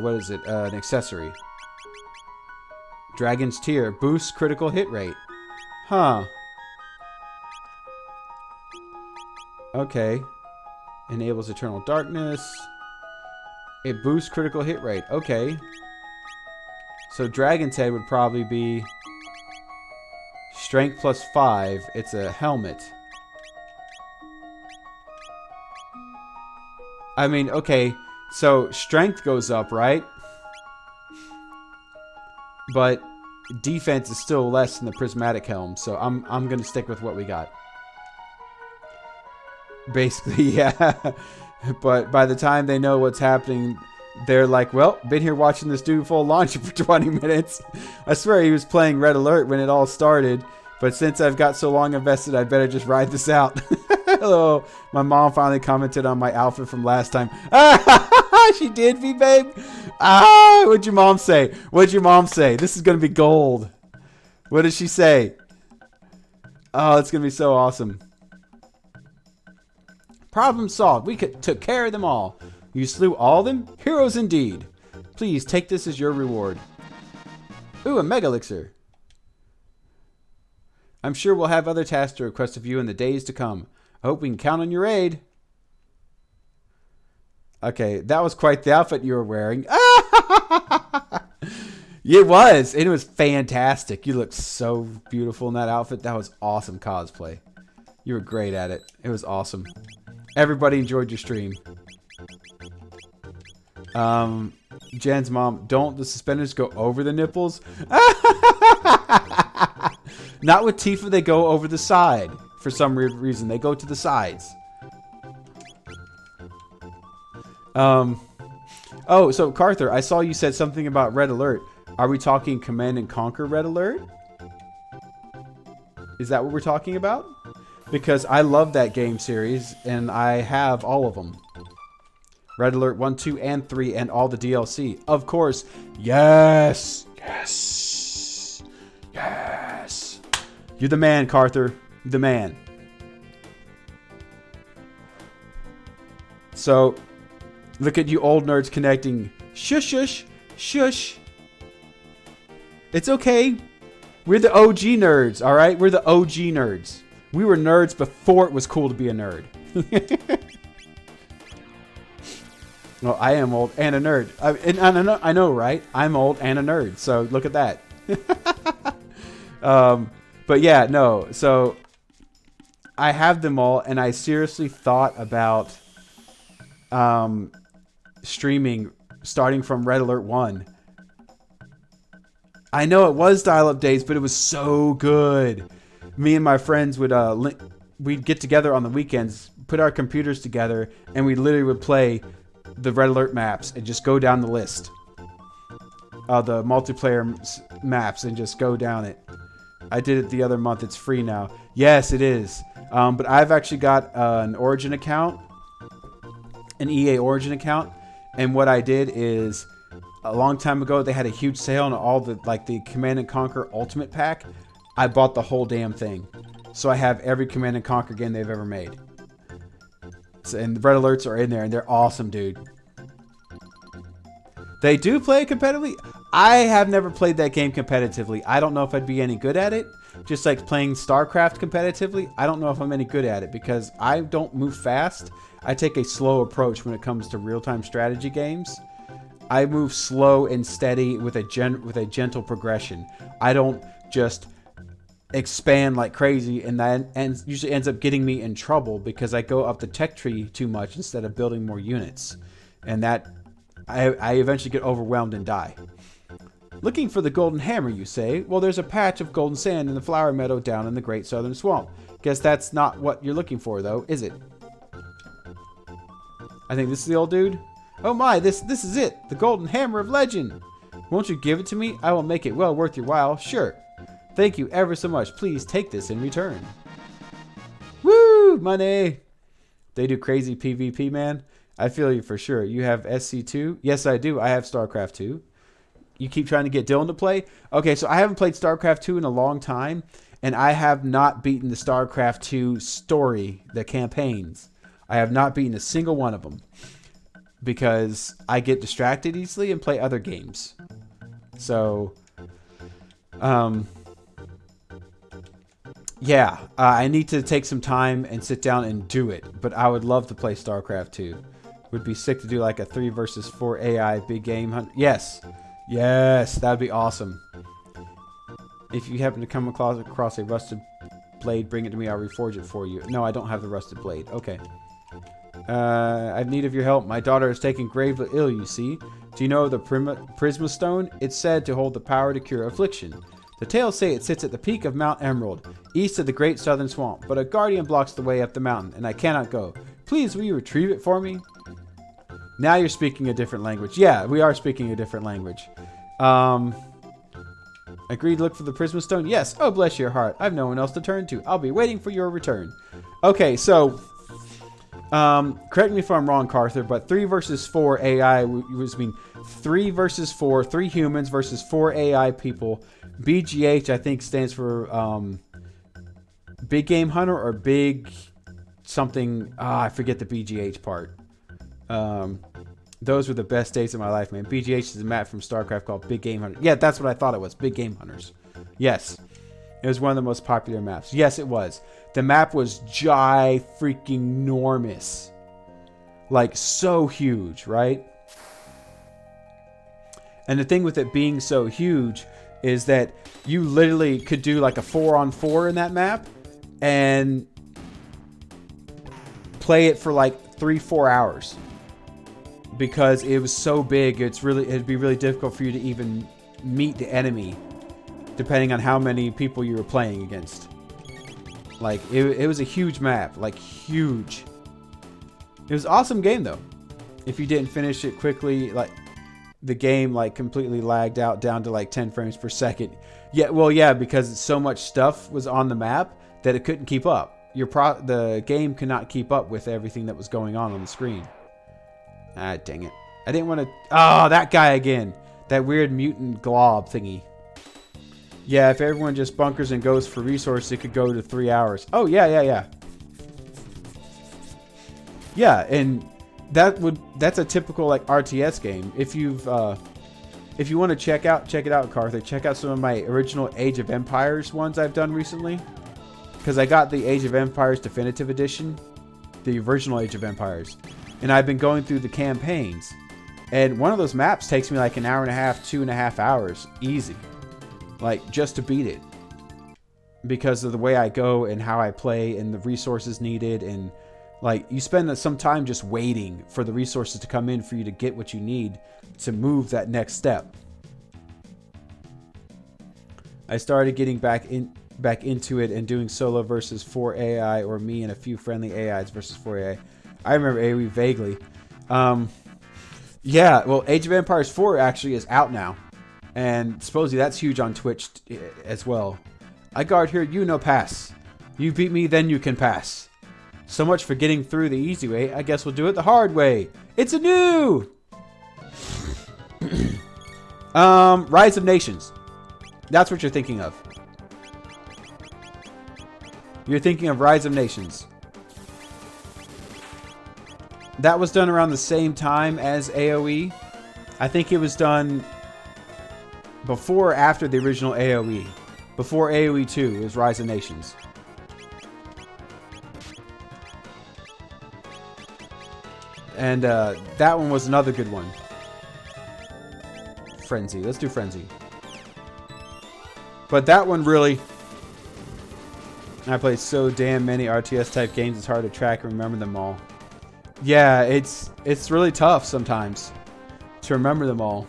what is it? An accessory. Dragon's Tear boosts critical hit rate. Huh. Okay. Enables Eternal Darkness. It boosts critical hit rate. Okay. So Dragon's Head would probably be Strength plus 5. It's a helmet. I mean, okay. So strength goes up, right? But defense is still less than the prismatic helm, so I'm gonna stick with what we got. Basically, yeah. But by the time they know what's happening, they're like, well, been here watching this dude full launch for 20 minutes. I swear he was playing Red Alert when it all started, but since I've got so long invested, I'd better just ride this out. Hello, my mom finally commented on my outfit from last time. She did, V-Babe. What'd your mom say? What'd your mom say? This is going to be gold. What did she say? Oh, it's going to be so awesome. Problem solved. We took care of them all. You slew all of them? Heroes indeed. Please take this as your reward. Ooh, a Mega Elixir. I'm sure we'll have other tasks to request of you in the days to come. I hope we can count on your aid. Okay, that was quite the outfit you were wearing. It was. It was fantastic. You looked so beautiful in that outfit. That was awesome cosplay. You were great at it. It was awesome. Everybody enjoyed your stream. Jen's mom, don't the suspenders go over the nipples? Not with Tifa, they go over the side. For some weird reason, they go to the sides. Oh, so Carther, I saw you said something about Red Alert. Are we talking Command and Conquer Red Alert? Is that what we're talking about? Because I love that game series, and I have all of them. Red Alert 1, 2, and 3, and all the DLC. Of course. Yes! Yes! Yes! You're the man, Carther. You're the man. So, look at you old nerds connecting. Shush, shush, shush. It's okay. We're the OG nerds, alright? We're the OG nerds. We were nerds before it was cool to be a nerd. Well, I am old and a nerd. I know, right? I'm old and a nerd. So look at that. But yeah, no. So I have them all, and I seriously thought about streaming starting from Red Alert 1. I know it was dial-up days, but it was so good. Me and my friends would we'd get together on the weekends, put our computers together, and we literally would play the Red Alert maps and just go down the list. The multiplayer maps and just go down it. I did it the other month. It's free now. Yes, it is. But I've actually got an Origin account, an EA Origin account, and what I did is a long time ago they had a huge sale on all the the Command and Conquer Ultimate Pack. I bought the whole damn thing, so I have every Command and Conquer game they've ever made. So, and the Red Alerts are in there, and they're awesome, dude. They do play competitively. I have never played that game competitively. I don't know if I'd be any good at it. Just like playing StarCraft competitively, I don't know if I'm any good at it because I don't move fast. I take a slow approach when it comes to real-time strategy games. I move slow and steady with a gentle progression. I don't just expand like crazy, and that usually ends up getting me in trouble because I go up the tech tree too much instead of building more units, and that I eventually get overwhelmed and die. Looking for the golden hammer, you say? Well, there's a patch of golden sand in the flower meadow down in the Great Southern Swamp. Guess that's not what you're looking for, though, is it? I think this is the old dude. Oh my, this is it. The golden hammer of legend. Won't you give it to me? I will make it well worth your while. Sure. Thank you ever so much. Please take this in return. Woo! Money! They do crazy PvP, man. I feel you for sure. You have SC2? Yes, I do. I have StarCraft 2. You keep trying to get Dylan to play? Okay, so I haven't played StarCraft 2 in a long time, and I have not beaten the StarCraft 2 story, the campaigns. I have not beaten a single one of them because I get distracted easily and play other games. So, yeah, I need to take some time and sit down and do it, but I would love to play StarCraft 2. Would be sick to do like a 3 versus 4 AI big game hunt. Yes. Yes, that would be awesome. If you happen to come across a rusted blade, bring it to me. I'll reforge it for you. No, I don't have the rusted blade. Okay. I have need of your help. My daughter is taken gravely ill, you see. Do you know the Prisma Stone? It's said to hold the power to cure affliction. The tales say it sits at the peak of Mount Emerald, east of the Great Southern Swamp, but a guardian blocks the way up the mountain, and I cannot go. Please, will you retrieve it for me? Now you're speaking a different language. Yeah, we are speaking a different language. Agreed to look for the Prisma Stone? Yes. Oh, bless your heart. I've no one else to turn to. I'll be waiting for your return. Okay, so... correct me if I'm wrong, Carther, but 3 versus 4 AI was mean 3 versus 4, 3 humans versus 4 AI people. BGH, I think, stands for Big Game Hunter or Big something. I forget the BGH part. Those were the best days of my life, man. BGH is a map from StarCraft called Big Game Hunter. Yeah, that's what I thought it was. Big Game Hunters. Yes. It was one of the most popular maps. Yes, it was. The map was freaking-normous. Like, so huge, right? And the thing with it being so huge is that you literally could do like a 4-on-4 in that map and play it for like 3-4 hours. Because it was so big, it'd be really difficult for you to even meet the enemy, depending on how many people you were playing against. Like, it was a huge map, like huge. It was an awesome game though. If you didn't finish it quickly, like the game like completely lagged out down to like 10 frames per second. Yeah, well, yeah, because so much stuff was on the map that it couldn't keep up. The game could not keep up with everything that was going on the screen. Ah, dang it. I didn't want to... Oh, that guy again. That weird mutant glob thingy. Yeah, if everyone just bunkers and goes for resources, it could go to 3 hours. Oh, yeah. Yeah, and that's a typical like RTS game. If you want to check it out, Carther. Check out some of my original Age of Empires ones I've done recently. Because I got the Age of Empires Definitive Edition. The original Age of Empires. And I've been going through the campaigns. And one of those maps takes me like an hour and a half, 2.5 hours. Easy. Like, just to beat it. Because of the way I go and how I play and the resources needed. And, like, you spend some time just waiting for the resources to come in for you to get what you need to move that next step. I started getting back into it and doing solo versus 4 AI or me and a few friendly AIs versus 4 AI. I remember AoE vaguely. Yeah, well, Age of Empires 4 actually is out now. And supposedly that's huge on Twitch as well. I guard here, you no pass. You beat me, then you can pass. So much for getting through the easy way. I guess we'll do it the hard way. It's a new! Rise of Nations. That's what you're thinking of. You're thinking of Rise of Nations. That was done around the same time as AoE. I think it was done before or after the original AoE. Before AoE 2 is Rise of Nations. And that one was another good one. Frenzy. Let's do Frenzy. But that one really... I played so damn many RTS type games, it's hard to track and remember them all. Yeah, it's really tough sometimes to remember them all.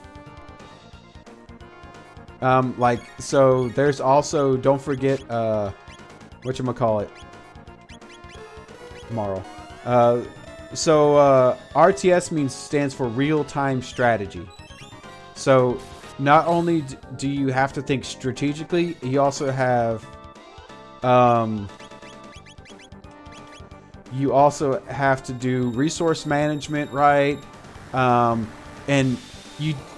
Like, so there's also, don't forget, whatchamacallit? Tomorrow. So RTS stands for real-time strategy. So not only do you have to think strategically, you also have to do resource management, right? And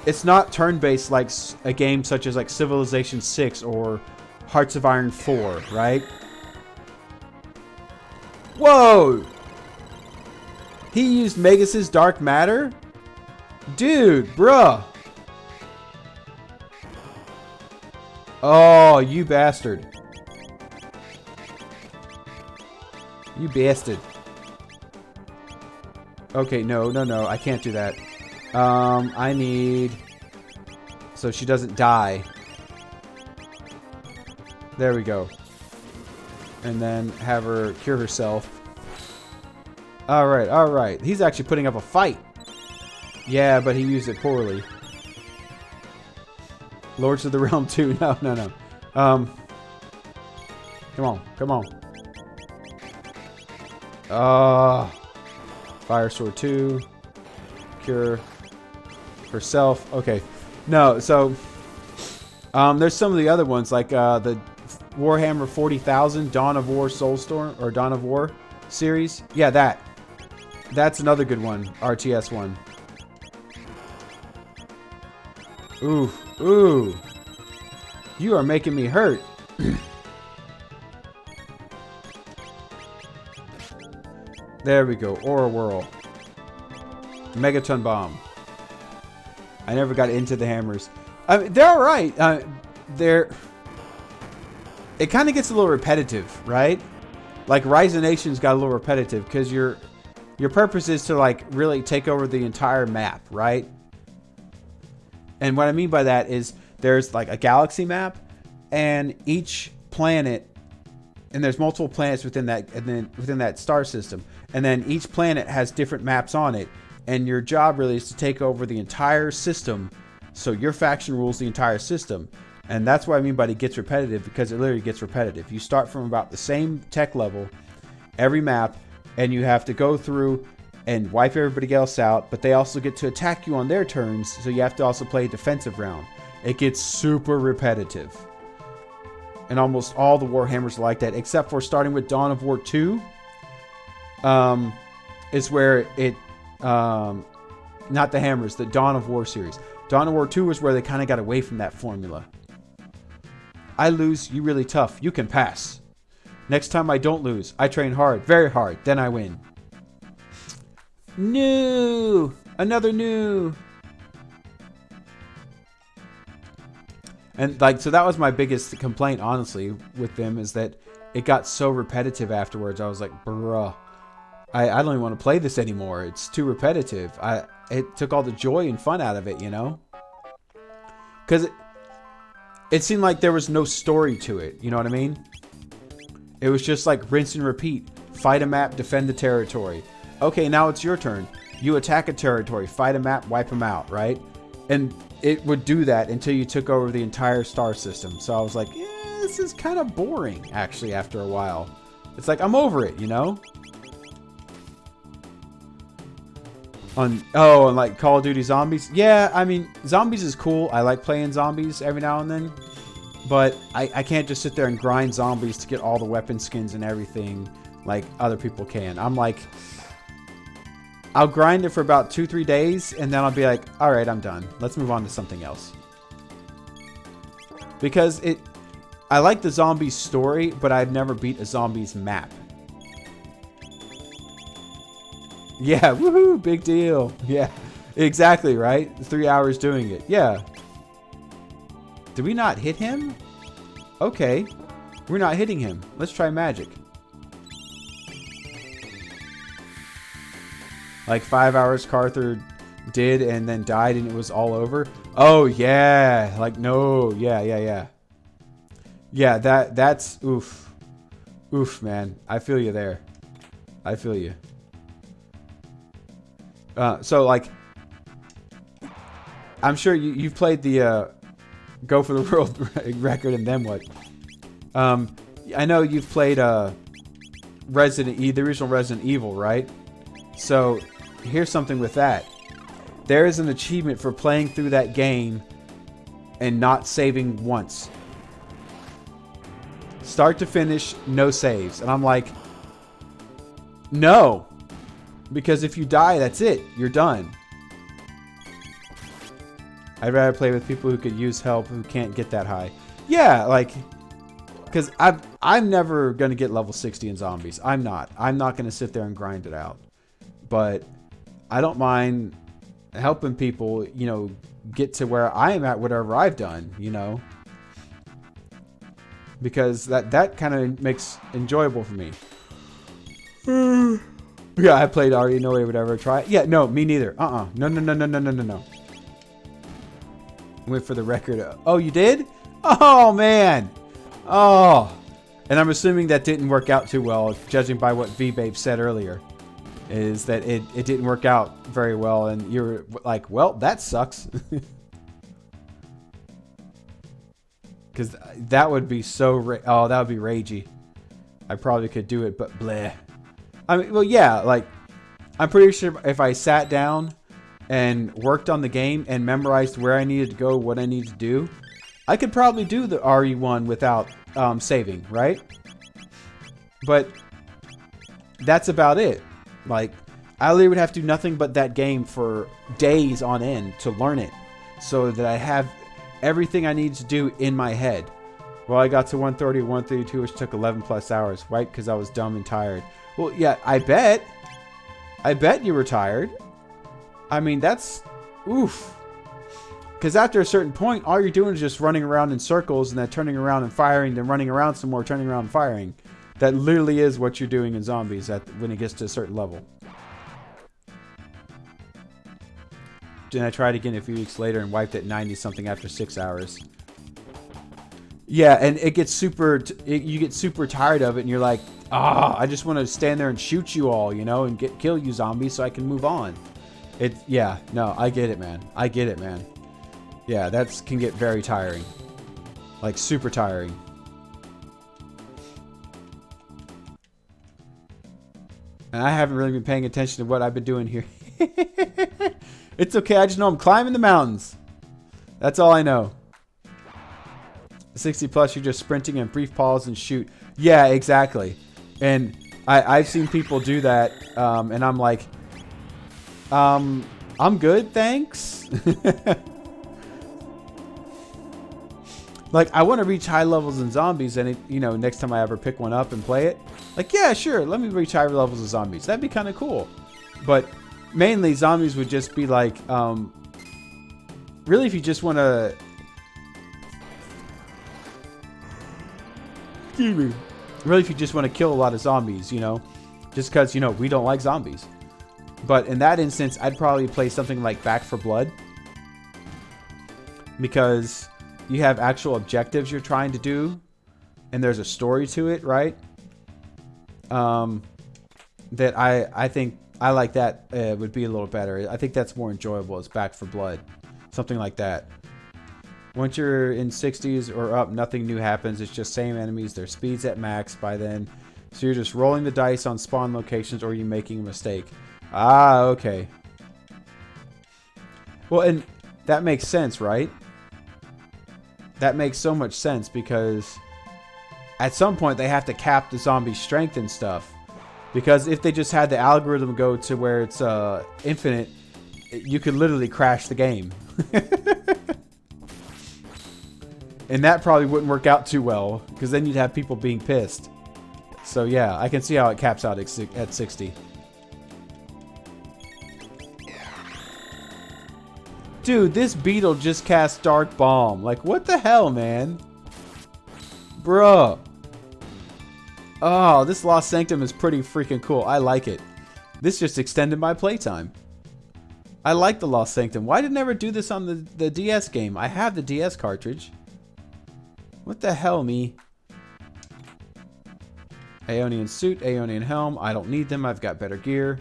it's not turn-based like a game such as like Civilization 6 or Hearts of Iron 4, right? Whoa! He used Magus' dark matter? Dude, bruh. Oh, you bastard. You bastard. Okay, no. I can't do that. I need... So she doesn't die. There we go. And then have her cure herself. Alright. He's actually putting up a fight. Yeah, but he used it poorly. Lords of the Realm 2. No. Come on. Fire Sword 2. Cure herself. Okay. No, so there's some of the other ones like the Warhammer 40,000 Dawn of War Soulstorm or Dawn of War series. Yeah, that's another good one. RTS one. Ooh. You are making me hurt. There we go. Aura Whirl. Megaton Bomb. I never got into the hammers. I mean, they're alright. It kind of gets a little repetitive, right? Like Rise of Nations got a little repetitive because your purpose is to like really take over the entire map, right? And what I mean by that is there's like a galaxy map and each planet, and there's multiple planets within that, and then within that star system, and then each planet has different maps on it, and your job really is to take over the entire system, so your faction rules the entire system. And that's what I mean by it gets repetitive, because it literally gets repetitive. You start from about the same tech level every map, and you have to go through and wipe everybody else out, but they also get to attack you on their turns, so you have to also play a defensive round. It gets super repetitive. And almost all the Warhammers are like that, except for starting with Dawn of War 2, is where it, not the Hammers, the Dawn of War series. Dawn of War 2 is where they kind of got away from that formula. I lose, you really tough, you can pass. Next time I don't lose, I train hard, very hard, then I win. No! Another no! And like, so that was my biggest complaint, honestly, with them, is that it got so repetitive afterwards. I was like, bruh, I don't even want to play this anymore. It's too repetitive. It took all the joy and fun out of it, you know? Because it seemed like there was no story to it, you know what I mean? It was just like rinse and repeat. Fight a map, defend the territory. Okay, now it's your turn. You attack a territory, fight a map, wipe them out, right? And it would do that until you took over the entire star system. So I was like, yeah, this is kind of boring, actually, after a while. It's like, I'm over it, you know? And like Call of Duty Zombies. Yeah, I mean, Zombies is cool. I like playing Zombies every now and then. But I can't just sit there and grind Zombies to get all the weapon skins and everything like other people can. I'm like, I'll grind it for about 2-3 days, and then I'll be like, alright, I'm done. Let's move on to something else. Because I like the Zombies story, but I've never beat a Zombies map. Yeah, woohoo, big deal. Yeah, exactly, right? 3 hours doing it. Yeah. Did we not hit him? Okay. We're not hitting him. Let's try magic. Like 5 hours Carther did and then died and it was all over. Oh, yeah. Like, no. Yeah. Yeah, that's... Oof. Oof, man. I feel you there. I feel you. So, like... I'm sure you've played the... Go for the World record and then what? I know you've played the original Resident Evil, right? So here's something with that. There is an achievement for playing through that game and not saving once. Start to finish, no saves. And I'm like, no. Because if you die, that's it. You're done. I'd rather play with people who could use help who can't get that high. Yeah, like, because I'm never going to get level 60 in zombies. I'm not. I'm not going to sit there and grind it out. But I don't mind helping people, you know, get to where I am at whatever I've done, you know. Because that kind of makes enjoyable for me. Yeah, I played already. No way would ever try it. Yeah, no, me neither. No. Went for the record. Oh, you did? Oh, man. Oh. And I'm assuming that didn't work out too well, judging by what V-Babe said earlier. Is that it didn't work out very well, and you're like, well, that sucks. Because that would be so... that would be ragey. I probably could do it, but bleh. I mean, well, yeah, like, I'm pretty sure if I sat down and worked on the game and memorized where I needed to go, what I needed to do, I could probably do the RE1 without saving, right? But that's about it. Like, I literally would have to do nothing but that game for days on end to learn it, so that I have everything I need to do in my head. Well, I got to 130, 132, which took 11 plus hours, right? Because I was dumb and tired. Well, yeah, I bet you were tired. I mean, that's... Oof. Because after a certain point, all you're doing is just running around in circles and then turning around and firing, then running around some more, turning around and firing. That literally is what you're doing in zombies when it gets to a certain level. Then I tried again a few weeks later and wiped at 90-something after 6 hours. Yeah, and it gets super... you get super tired of it, and you're like, I just want to stand there and shoot you all, you know, and kill you zombies so I can move on. Yeah, no, I get it, man. I get it, man. Yeah, that can get very tiring. Like, super tiring. And I haven't really been paying attention to what I've been doing here. It's okay, I just know I'm climbing the mountains. That's all I know. 60 plus, you're just sprinting and brief pause and shoot. Yeah, exactly. And I've seen people do that, and I'm like, I'm good, thanks. Like, I want to reach high levels in zombies, and next time I ever pick one up and play it, like, yeah, sure, let me reach higher levels of zombies. That'd be kind of cool. But mainly, zombies would just be like, really, if you just want to... Excuse me. Really, if you just want to kill a lot of zombies, just because, we don't like zombies. But in that instance, I'd probably play something like Back 4 Blood. Because you have actual objectives you're trying to do. And there's a story to it, right? That I think I like that would be a little better. I think that's more enjoyable as Back 4 Blood. Something like that. Once you're in 60s or up, nothing new happens. It's just same enemies. Their speed's at max by then. So you're just rolling the dice on spawn locations, or you're making a mistake. Ah, okay. Well, and that makes sense, right? That makes so much sense, because at some point they have to cap the zombie strength and stuff. Because if they just had the algorithm go to where it's infinite, you could literally crash the game. And that probably wouldn't work out too well, because then you'd have people being pissed. So yeah, I can see how it caps out at 60. Dude, this beetle just cast Dark Bomb. Like, what the hell, man? Bruh. Oh, this Lost Sanctum is pretty freaking cool. I like it. This just extended my playtime. I like the Lost Sanctum. Why did I never do this on the DS game? I have the DS cartridge. What the hell, me? Aeonian suit, Aeonian helm. I don't need them. I've got better gear.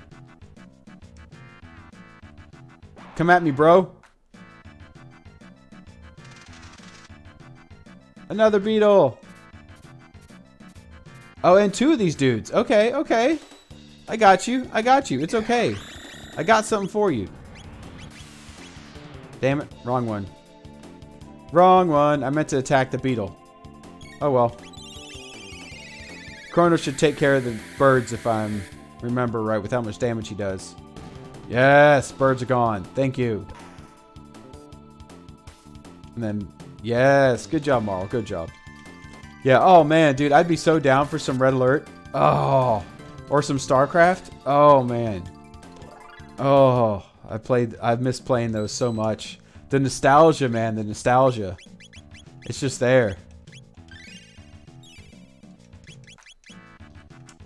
Come at me, bro. Another beetle. Oh, and two of these dudes. Okay, okay. I got you. I got you. It's okay. I got something for you. Damn it. Wrong one. Wrong one. I meant to attack the beetle. Oh well. Chrono should take care of the birds if I remember right with how much damage he does. Yes, birds are gone. Thank you. And then, yes. Good job, Marl. Good job. Yeah, oh man, dude. I'd be so down for some Red Alert. Oh. Or some StarCraft. Oh, man. Oh, I've missed playing those so much. The nostalgia, man. The nostalgia. It's just there.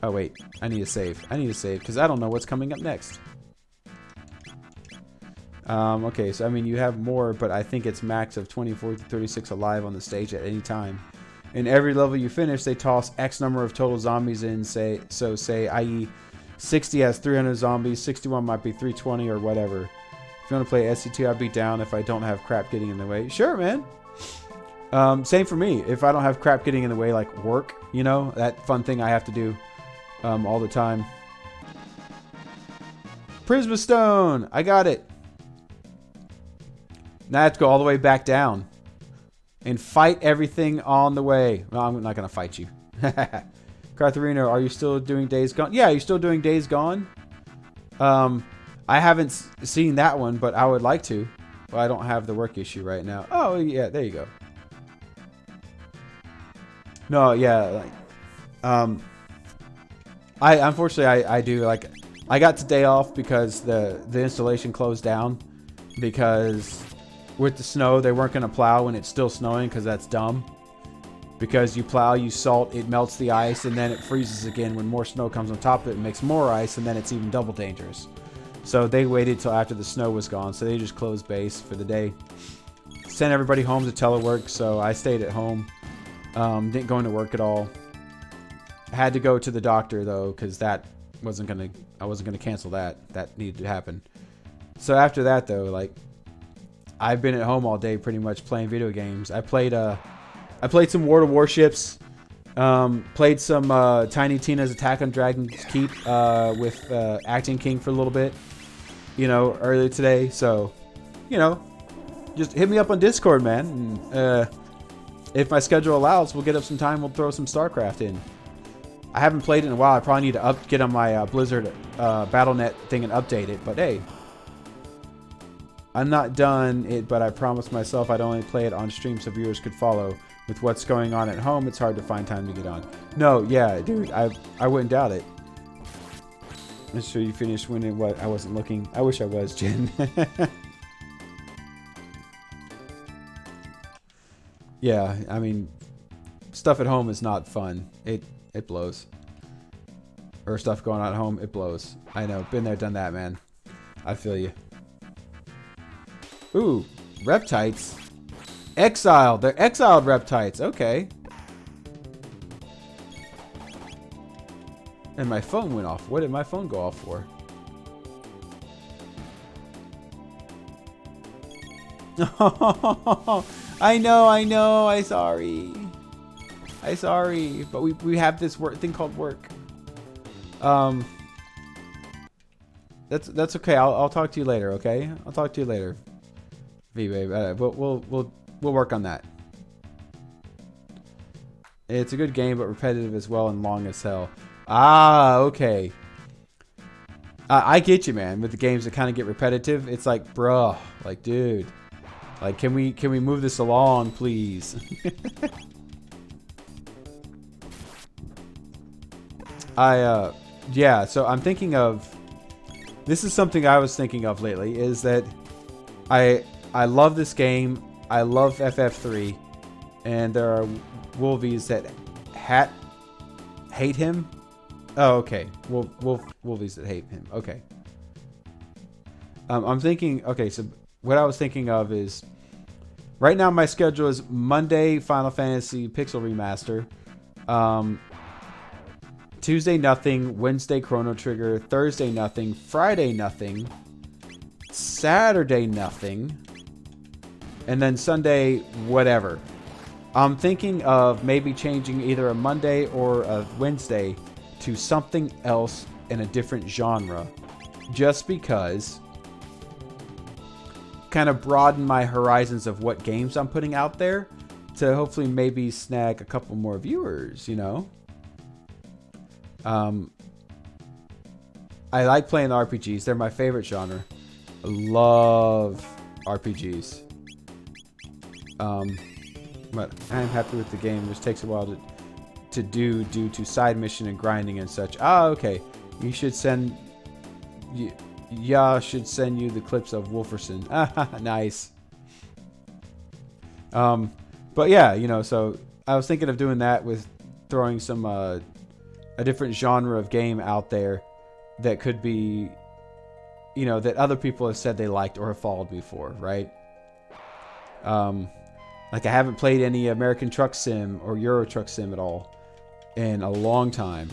Oh, wait. I need to save. I need to save because I don't know what's coming up next. Okay, so I mean, you have more, but I think it's max of 24 to 36 alive on the stage at any time. In every level you finish, they toss X number of total zombies in, say, i.e. 60 has 300 zombies, 61 might be 320 or whatever. If you want to play SC2, I'd be down if I don't have crap getting in the way. Sure, man. Same for me. If I don't have crap getting in the way, like work, you know, that fun thing I have to do all the time. Prisma Stone! I got it. Now I have to go all the way back down. And fight everything on the way. Well, I'm not going to fight you. Cartharino, are you still doing Days Gone? Yeah, you're still doing Days Gone? I haven't seen that one, but I would like to. Well, I don't have the work issue right now. Oh, yeah, there you go. No, yeah. Unfortunately, I do. Like, I got today off because the installation closed down. Because with the snow, they weren't going to plow when it's still snowing because that's dumb. Because you plow, you salt, it melts the ice, and then it freezes again when more snow comes on top of it. It makes more ice, and then it's even double dangerous. So they waited till after the snow was gone, so they just closed base for the day. Sent everybody home to telework, so I stayed at home. Didn't go into work at all. I had to go to the doctor, though, because that wasn't going to... I wasn't going to cancel that. That needed to happen. So after that, though, like... I've been at home all day pretty much playing video games. I played some World of Warships. Played some Tiny Tina's Attack on Dragon's Keep with Acting King for a little bit. You know, earlier today. So, you know, just hit me up on Discord, man. And, if my schedule allows, we'll get up some time. We'll throw some StarCraft in. I haven't played it in a while. I probably need to get on my Blizzard Battle.net thing and update it. But hey. I'm not done it, but I promised myself I'd only play it on stream so viewers could follow. With what's going on at home, it's hard to find time to get on. No, yeah, dude, I wouldn't doubt it. I'm sure you finished winning what? I wasn't looking. I wish I was, Jen. Yeah, I mean, stuff at home is not fun. It blows. Or stuff going on at home, it blows. I know, been there, done that, man. I feel you. Ooh, Reptites. Exiled. They're exiled Reptites. Okay. And my phone went off. What did my phone go off for? I know. I'm sorry. I'm sorry. But we have this thing called work. That's okay. I'll talk to you later, okay? I'll talk to you later. V-Babe. We'll work on that. It's a good game, but repetitive as well and long as hell. Ah, okay. I get you, man. With the games that kind of get repetitive, it's like, bruh, like, dude, like, can we move this along, please? Yeah. So I'm thinking of. This is something I was thinking of lately. Is that I love this game. I love FF3, and there are Wolvies that hate him. Oh, okay. Wolvies that hate him. Okay. I'm thinking. Okay, so what I was thinking of is, right now my schedule is Monday Final Fantasy Pixel Remaster, Tuesday nothing, Wednesday Chrono Trigger, Thursday nothing, Friday nothing, Saturday nothing. And then Sunday, whatever. I'm thinking of maybe changing either a Monday or a Wednesday to something else in a different genre, just because kind of broaden my horizons of what games I'm putting out there to hopefully maybe snag a couple more viewers, you know? I like playing RPGs. They're my favorite genre. I love RPGs. But I'm happy with the game. It just takes a while to do due to side mission and grinding and such. Ah, okay. You should send... should send you the clips of Wolferson. Nice. But yeah, you know, so I was thinking of doing that with throwing some a different genre of game out there that could be, you know, that other people have said they liked or have followed me for, right? Like I haven't played any American Truck Sim or Euro Truck Sim at all in a long time.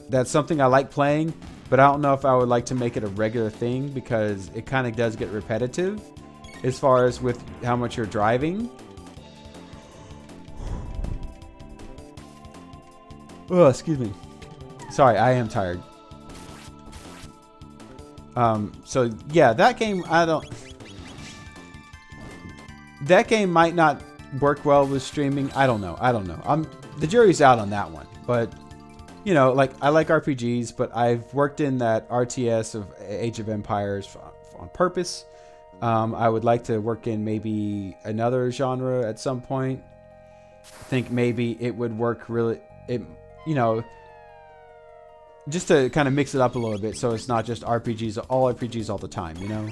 That's something I like playing, but I don't know if I would like to make it a regular thing because it kind of does get repetitive as far as with how much you're driving. Oh, excuse me. Sorry, I am tired. So yeah, that game, that game might not work well with streaming. I don't know. The jury's out on that one, but you know, like I like RPGs, but I've worked in that RTS of Age of Empires on purpose. I would like to work in maybe another genre at some point. I think maybe it would work really, you know, just to kind of mix it up a little bit so it's not just RPGs all the time, you know?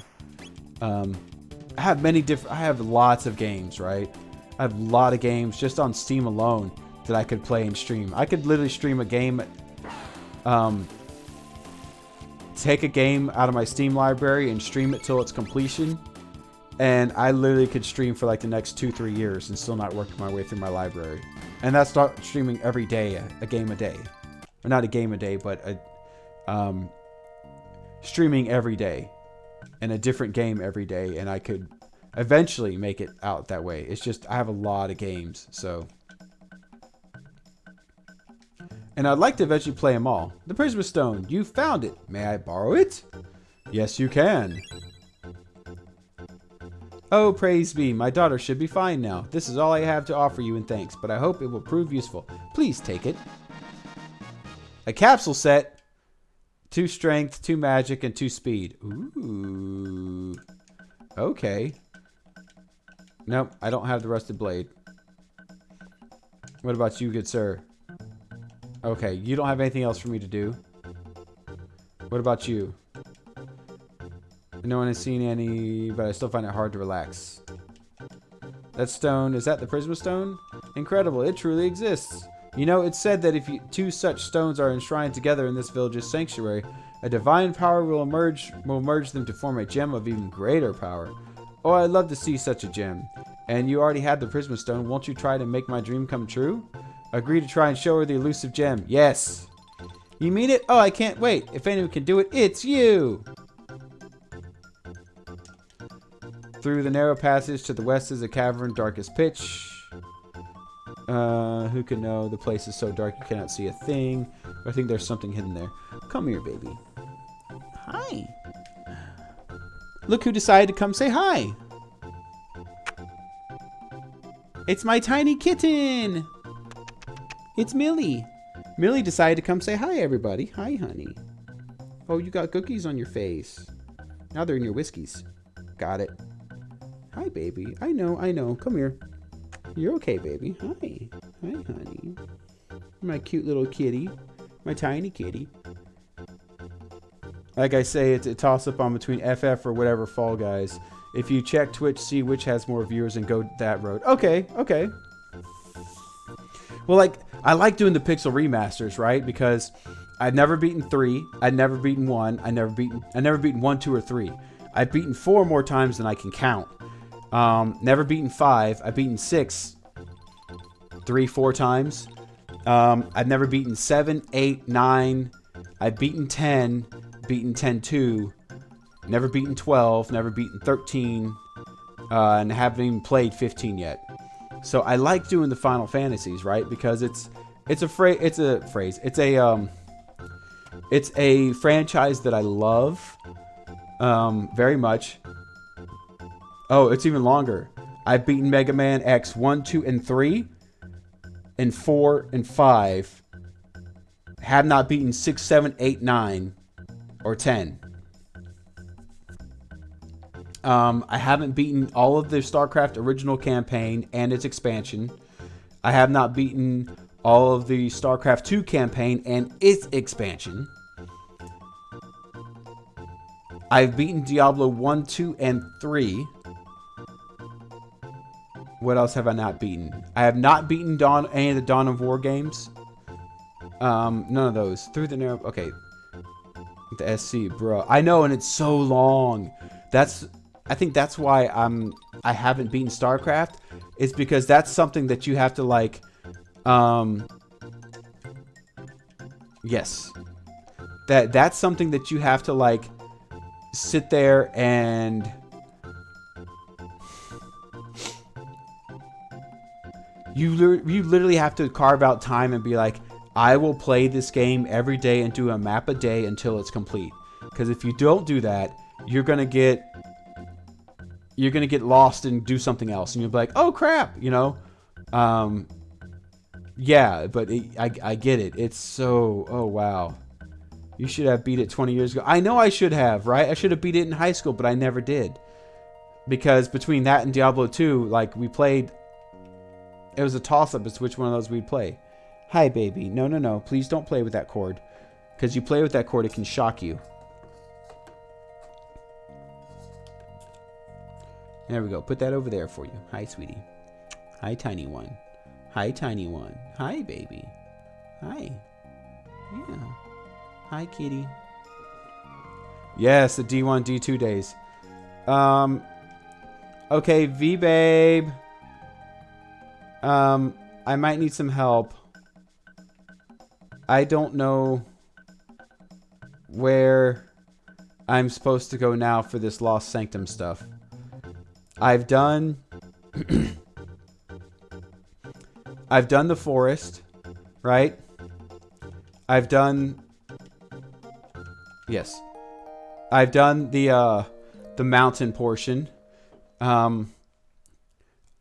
I have lots of games, right? I have a lot of games just on Steam alone that I could play and stream. I could literally stream a game, take a game out of my Steam library and stream it till its completion. And I literally could stream for like the next 2-3 years and still not work my way through my library. And that's not streaming every day, a game a day. Or not a game a day, but streaming every day. And a different game every day. And I could eventually make it out that way. It's just, I have a lot of games, so. And I'd like to eventually play them all. The Prisma Stone, you found it. May I borrow it? Yes, you can. Oh, praise be. My daughter should be fine now. This is all I have to offer you in thanks, but I hope it will prove useful. Please take it. A capsule set. 2 strength, 2 magic, and 2 speed. Ooh. Okay. Nope, I don't have the rusted blade. What about you, good sir? Okay, you don't have anything else for me to do. What about you? No one has seen any, but I still find it hard to relax. That stone, is that the Prisma Stone? Incredible, it truly exists. You know, it's said that if 2 such stones are enshrined together in this village's sanctuary, a divine power will merge them to form a gem of even greater power. Oh, I'd love to see such a gem. And you already had the Prisma Stone. Won't you try to make my dream come true? Agree to try and show her the elusive gem. Yes. You mean it? Oh, I can't wait. If anyone can do it, it's you. Through the narrow passage to the west is a cavern, dark as pitch. Who can know? The place is so dark you cannot see a thing. I think there's something hidden there. Come here, baby. Hi. Look who decided to come say hi. It's my tiny kitten. It's Millie. Millie decided to come say hi, everybody. Hi, honey. Oh, you got cookies on your face. Now they're in your whiskeys. Got it. Hi, baby. I know. Come here. You're okay, baby. Hi. Hi, honey. My cute little kitty. My tiny kitty. Like I say, it's a toss-up on between FF or whatever Fall Guys. If you check Twitch, see which has more viewers and go that road. Okay. Well, like, I like doing the pixel remasters, right? Because I've never beaten 3. I've never beaten 1. I never beaten 1, 2, or 3. I've beaten 4 more times than I can count. Never beaten 5. I've beaten 6 3, 4 times. I've never beaten 7, 8, 9. I've beaten 10. Beaten 10 2. Never beaten 12. Never beaten 13. And haven't even played 15 yet. So I like doing the Final Fantasies, right? Because It's a phrase. It's a franchise that I love very much. Oh, it's even longer. I've beaten Mega Man X 1, 2, and 3, and 4 and 5. Have not beaten 6, 7, 8, 9, or 10. I haven't beaten all of the StarCraft original campaign and its expansion. I have not beaten all of the StarCraft 2 campaign and its expansion. I've beaten Diablo 1, 2, and 3. What else have I not beaten? I have not beaten any of the Dawn of War games. None of those. Through the narrow... Okay. The SC, bro. I know, and it's so long. I think that's why I haven't beaten StarCraft. It's because that's something that you have to, like... Yes. That's something that you have to, like, sit there and... You literally have to carve out time and be like, I will play this game every day and do a map a day until it's complete. Because if you don't do that, you're gonna get lost and do something else, and you'll be like, oh crap, you know. Yeah, but I get it. It's so, oh wow. You should have beat it 20 years ago. I know I should have, right? I should have beat it in high school, but I never did. Because between that and Diablo 2, like, we played... It was a toss-up as to which one of those we'd play. Hi, baby. No, no, no. Please don't play with that cord. Because you play with that cord, it can shock you. There we go. Put that over there for you. Hi, sweetie. Hi, tiny one. Hi, tiny one. Hi, baby. Hi. Yeah. Hi, kitty. Yes, the D1, D2 days. Okay, V-Babe. I might need some help. I don't know where I'm supposed to go now for this Lost Sanctum stuff. I've done... I've done the forest, right? I've done... Yes. I've done the mountain portion.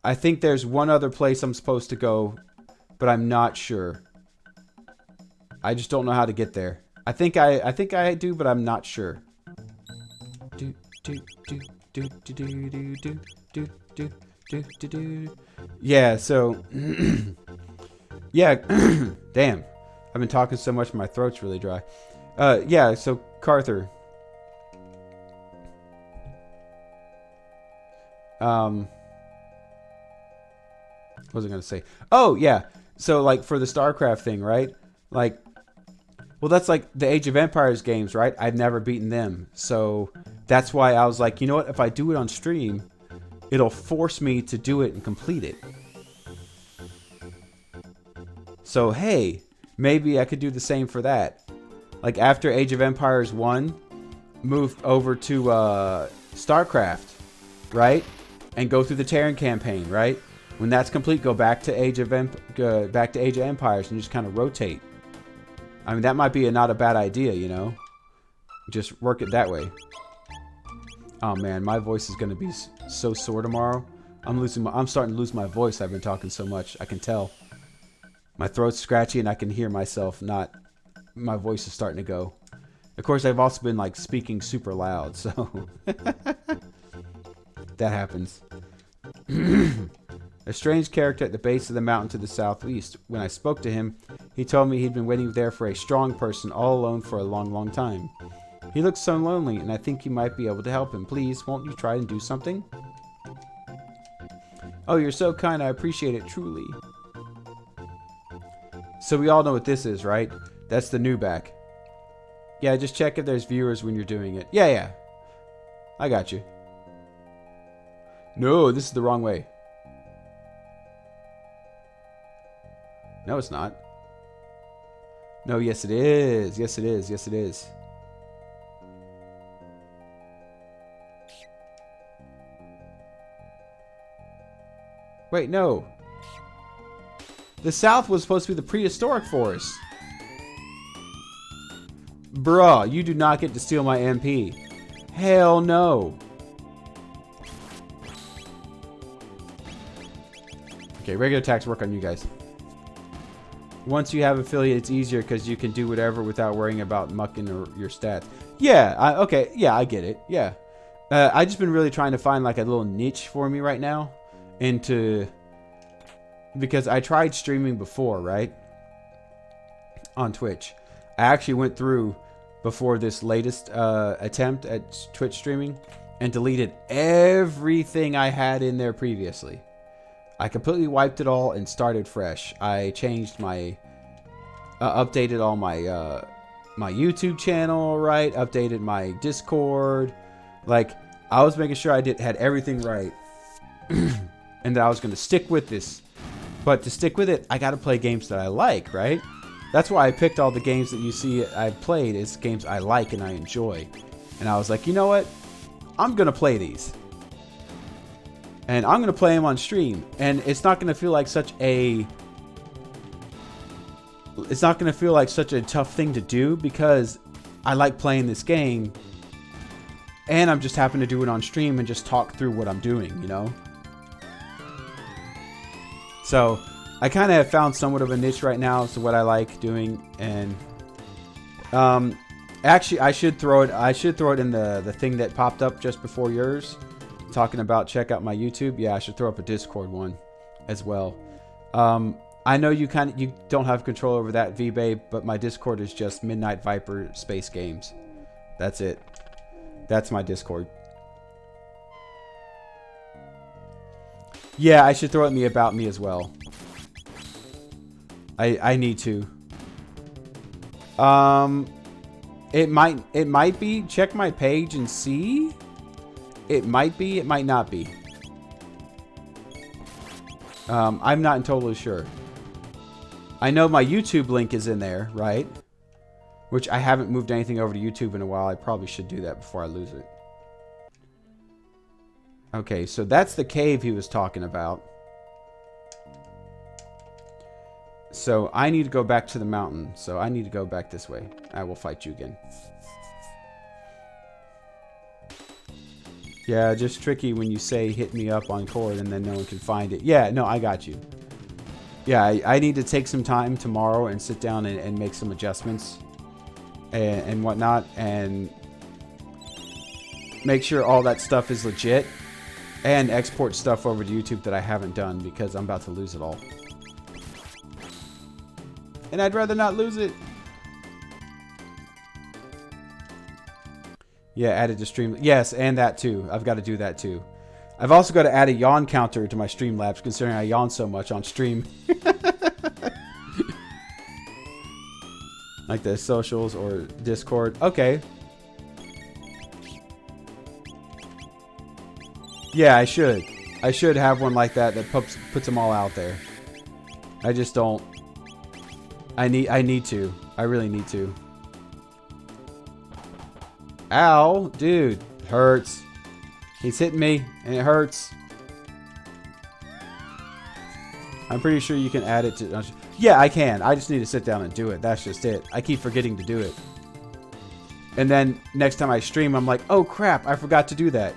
I think there's one other place I'm supposed to go, but I'm not sure. I just don't know how to get there. I think I do, but I'm not sure. Yeah, so yeah, damn. I've been talking so much my throat's really dry. Yeah, so Carther. What was I going to say? Oh, yeah. So, like, for the StarCraft thing, right? Like, well, that's like the Age of Empires games, right? I've never beaten them. So, that's why I was like, you know what? If I do it on stream, it'll force me to do it and complete it. So, hey, maybe I could do the same for that. Like, after Age of Empires 1, move over to StarCraft, right? And go through the Terran campaign, right? When that's complete, go back to Age of Empires and just kind of rotate. I mean, that might be not a bad idea, you know? Just work it that way. Oh man, my voice is gonna be so sore tomorrow. I'm starting to lose my voice. I've been talking so much. I can tell. My throat's scratchy and I can hear myself not. My voice is starting to go. Of course, I've also been like speaking super loud, so that happens. A strange character at the base of the mountain to the southeast. When I spoke to him, he told me he'd been waiting there for a strong person all alone for a long, long time. He looks so lonely, and I think you might be able to help him. Please, won't you try and do something? Oh, you're so kind. I appreciate it, truly. So we all know what this is, right? That's the new back. Yeah, just check if there's viewers when you're doing it. Yeah, yeah. I got you. No, this is the wrong way. No, it's not. No, yes it is. Yes it is. Yes it is. Wait, no. The south was supposed to be the prehistoric forest. Bruh, you do not get to steal my MP. Hell no. Okay, regular attacks work on you guys. Once you have affiliate, it's easier because you can do whatever without worrying about mucking your stats. Yeah, okay, yeah, I get it. Yeah. I just been really trying to find like a little niche for me right now. Because I tried streaming before, right? On Twitch. I actually went through before this latest attempt at Twitch streaming and deleted everything I had in there previously. I completely wiped it all and started fresh. I changed my, updated all my, my YouTube channel, right? Updated my Discord. Like, I was making sure I had everything right. And that I was going to stick with this. But to stick with it, I got to play games that I like, right? That's why I picked all the games that you see I've played as games I like and I enjoy. And I was like, you know what? I'm going to play these. And I'm going to play them on stream. And it's not going to feel like such a... It's not going to feel like such a tough thing to do because I like playing this game. And I'm just happen to do it on stream and just talk through what I'm doing, you know? So, I kind of have found somewhat of a niche right now as to what I like doing. And, actually, I should throw it in the thing that popped up just before yours. Talking about check out my YouTube. Yeah, I should throw up a Discord one as well. I know you don't have control over that, V-Babe, but my Discord is just Midnight Viper Space Games. That's it. That's my Discord. Yeah, I should throw it in the About Me as well. I need to. It might be. Check my page and see. It might be. It might not be. I'm not totally sure. I know my YouTube link is in there, right? Which I haven't moved anything over to YouTube in a while. I probably should do that before I lose it. Okay, so that's the cave he was talking about. So I need to go back to the mountain. So I need to go back this way. I will fight you again. Yeah, just tricky when you say hit me up on Cord and then no one can find it. Yeah, no, I got you. Yeah, I need to take some time tomorrow and sit down and make some adjustments and whatnot and make sure all that stuff is legit and export stuff over to YouTube that I haven't done because I'm about to lose it all. And I'd rather not lose it. Yeah, added to stream. Yes, and that too. I've got to do that too. I've also got to add a yawn counter to my Streamlabs, considering I yawn so much on stream. Like the socials or Discord. Okay. Yeah, I should. I should have one like that that puts them all out there. I just don't. I need to. I really need to. Ow, dude. Hurts. He's hitting me, and it hurts. I'm pretty sure you can add it to... Yeah, I can. I just need to sit down and do it. That's just it. I keep forgetting to do it. And then next time I stream, I'm like, oh crap, I forgot to do that.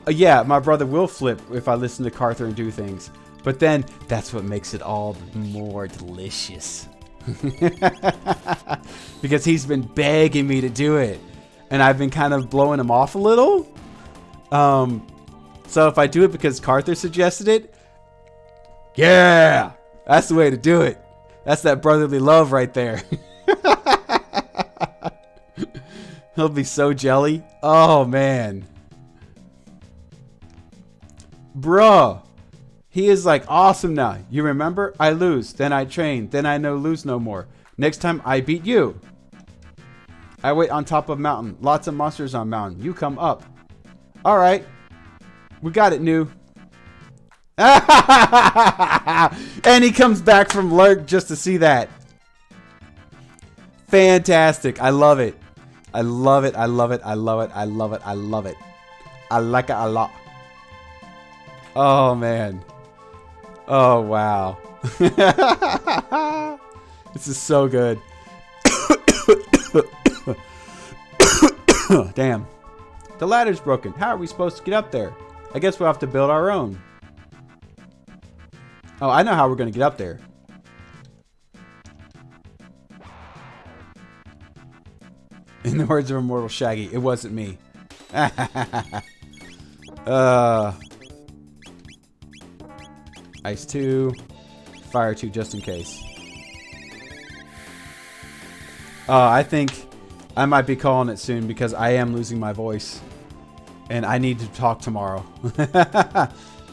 Yeah, my brother will flip if I listen to Carther and do things. But then, that's what makes it all more delicious. Because he's been begging me to do it. And I've been kind of blowing him off a little. So if I do it because Carther suggested it, yeah, that's the way to do it. That's that brotherly love right there. He'll be so jelly. Oh, man. Bruh. He is like awesome now. You remember? I lose. Then I train. Then I know lose no more. Next time I beat you. I wait on top of mountain. Lots of monsters on mountain. You come up. Alright. We got it, new. And he comes back from lurk just to see that. Fantastic. I love it. I love it. I love it. I love it. I love it. I love it. I like it a lot. Oh, man. Oh, wow. This is so good. Damn. The ladder's broken. How are we supposed to get up there? I guess we'll have to build our own. Oh, I know how we're going to get up there. In the words of Immortal Shaggy, it wasn't me. Ice 2. Fire 2 just in case. I think I might be calling it soon because I am losing my voice. And I need to talk tomorrow.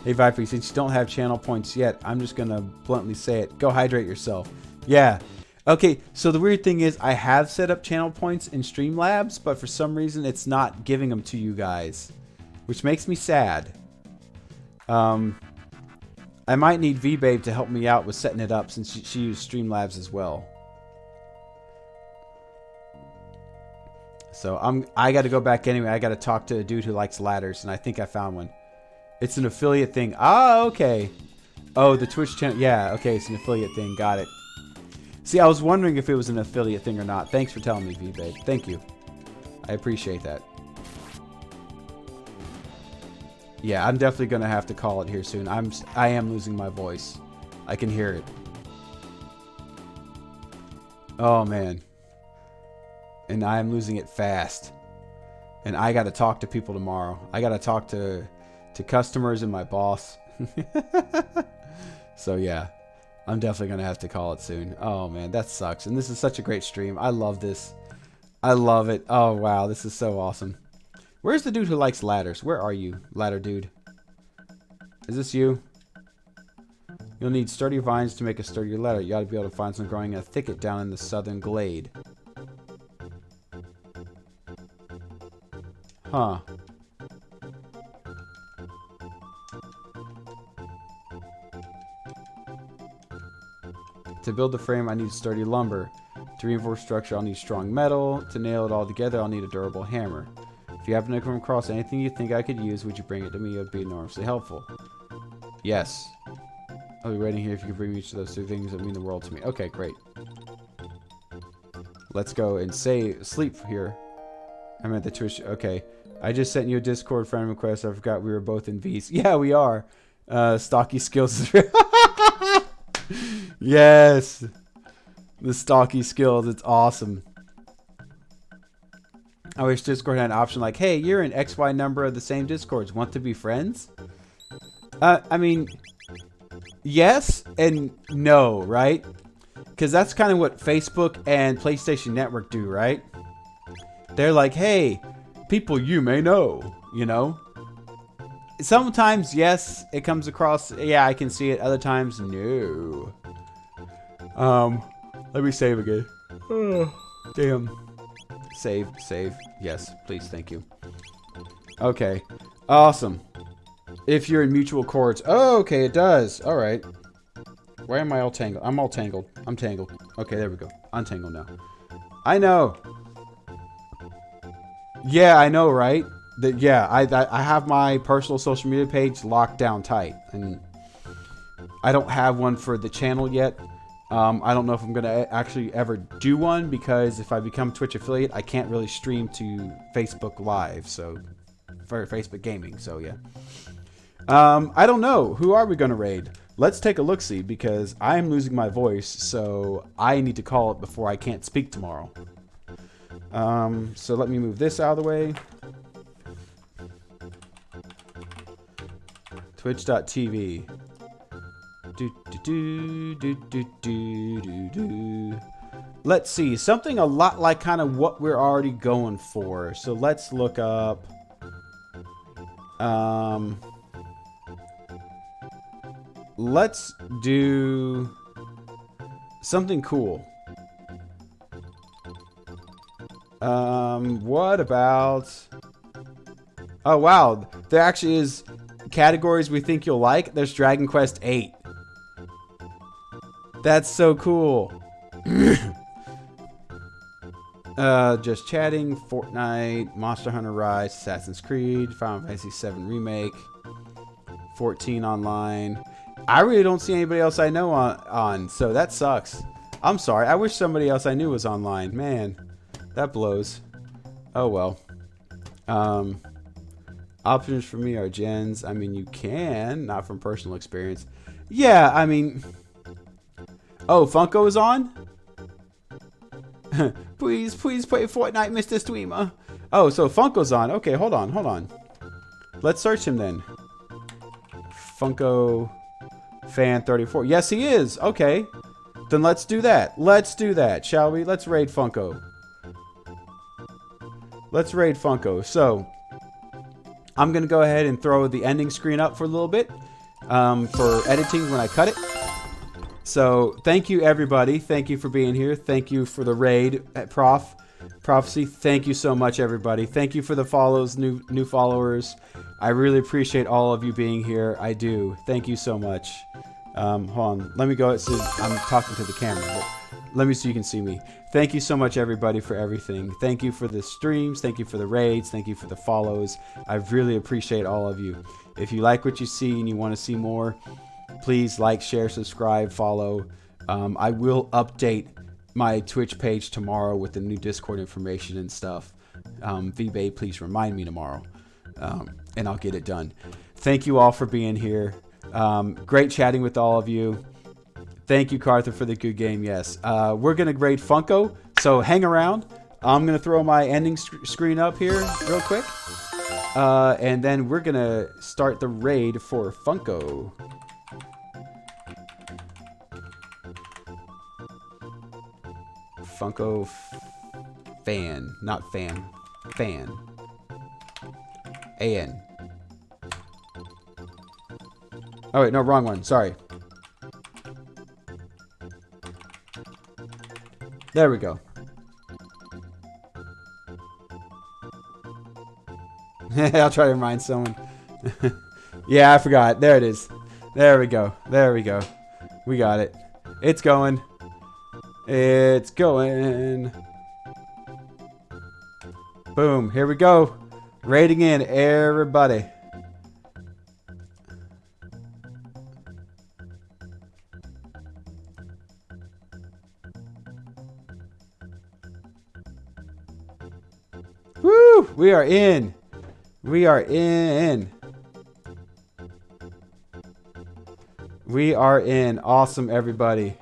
Hey Viper, since you don't have channel points yet, I'm just going to bluntly say it. Go hydrate yourself. Yeah. Okay, so the weird thing is I have set up channel points in Streamlabs, but for some reason it's not giving them to you guys, which makes me sad. I might need V-Babe to help me out with setting it up since she used Streamlabs as well. So I got to go back anyway. I got to talk to a dude who likes ladders, and I think I found one. It's an affiliate thing. Oh, okay. Oh, the Twitch channel. Yeah, okay, it's an affiliate thing. Got it. See, I was wondering if it was an affiliate thing or not. Thanks for telling me, V-Babe. Thank you. I appreciate that. Yeah, I'm definitely going to have to call it here soon. I am losing my voice. I can hear it. Oh, man. And I am losing it fast. And I got to talk to people tomorrow. I got to talk to customers and my boss. So, yeah. I'm definitely going to have to call it soon. Oh, man, that sucks. And this is such a great stream. I love this. I love it. Oh, wow, this is so awesome. Where's the dude who likes ladders? Where are you, ladder dude? Is this you? You'll need sturdy vines to make a sturdier ladder. You ought to be able to find some growing in a thicket down in the southern glade. Huh. To build the frame, I need sturdy lumber. To reinforce structure, I'll need strong metal. To nail it all together, I'll need a durable hammer. If you happen to come across anything you think I could use, would you bring it to me? It would be enormously helpful. Yes. I'll be waiting here if you could bring me each of those two things that mean the world to me. Okay, great. Let's go and sleep here. I'm at the Twitch. Okay. I just sent you a Discord friend request. I forgot we were both in V's. Yeah, we are. Stocky skills. Yes. The stocky skills. It's awesome. I wish Discord had an option like, hey, you're an XY number of the same Discords. Want to be friends? I mean, yes and no, right? Because that's kind of what Facebook and PlayStation Network do, right? They're like, hey, people you may know, you know? Sometimes, yes, it comes across, yeah, I can see it. Other times, no. Let me save again. Oh, damn. Save. Yes, please, thank you. Okay, awesome. If you're in mutual chords. Oh, okay, it does. All right. Why am I all tangled? I'm all tangled. I'm tangled. Okay, there we go. Untangled now. I know. Yeah, I know, right? Yeah, I have my personal social media page locked down tight. And I don't have one for the channel yet. I don't know if I'm going to actually ever do one because if I become Twitch affiliate, I can't really stream to Facebook Live, so for Facebook Gaming, so yeah. I don't know. Who are we going to raid? Let's take a look-see because I am losing my voice, so I need to call it before I can't speak tomorrow. So let me move this out of the way. Twitch.tv. Let's see, something a lot like kind of what we're already going for. So let's look up let's do something cool. What about, oh wow, there actually is categories we think you'll like. There's Dragon Quest 8. That's so cool. Just chatting, Fortnite, Monster Hunter Rise, Assassin's Creed, Final Fantasy VII Remake, 14 online. I really don't see anybody else I know on, so that sucks. I'm sorry. I wish somebody else I knew was online. Man, that blows. Oh well. Options for me are gens. I mean, you can, not from personal experience. Yeah, I mean. Oh, Funko is on? Please play Fortnite, Mr. Streamer. Oh, so Funko's on. Okay, hold on. Let's search him then. Funko Fan 34. Yes, he is. Okay. Then let's do that. Let's do that, shall we? Let's raid Funko. So, I'm going to go ahead and throw the ending screen up for a little bit for editing when I cut it. So, thank you, everybody. Thank you for being here. Thank you for the raid at Prophecy. Thank you so much, everybody. Thank you for the follows, new followers. I really appreciate all of you being here. I do. Thank you so much. Hold on. Let me go. So I'm talking to the camera, but let me so you can see me. Thank you so much, everybody, for everything. Thank you for the streams. Thank you for the raids. Thank you for the follows. I really appreciate all of you. If you like what you see and you want to see more, please like, share, subscribe, follow. I will update my Twitch page tomorrow with the new Discord information and stuff. V-Bay, please remind me tomorrow, and I'll get it done. Thank you all for being here. Great chatting with all of you. Thank you, Carther, for the good game. Yes, we're going to grade Funko, so hang around. I'm going to throw my ending screen up here real quick, and then we're going to start the raid for Funko. Funko Fan, not fan, fan. A-N. Oh wait, no, wrong one, sorry. There we go. I'll try to remind someone. Yeah, I forgot. There it is. There we go. We got it. It's going. Boom. Here we go. Rating in, everybody. Woo! We are in. We are in. Awesome, everybody.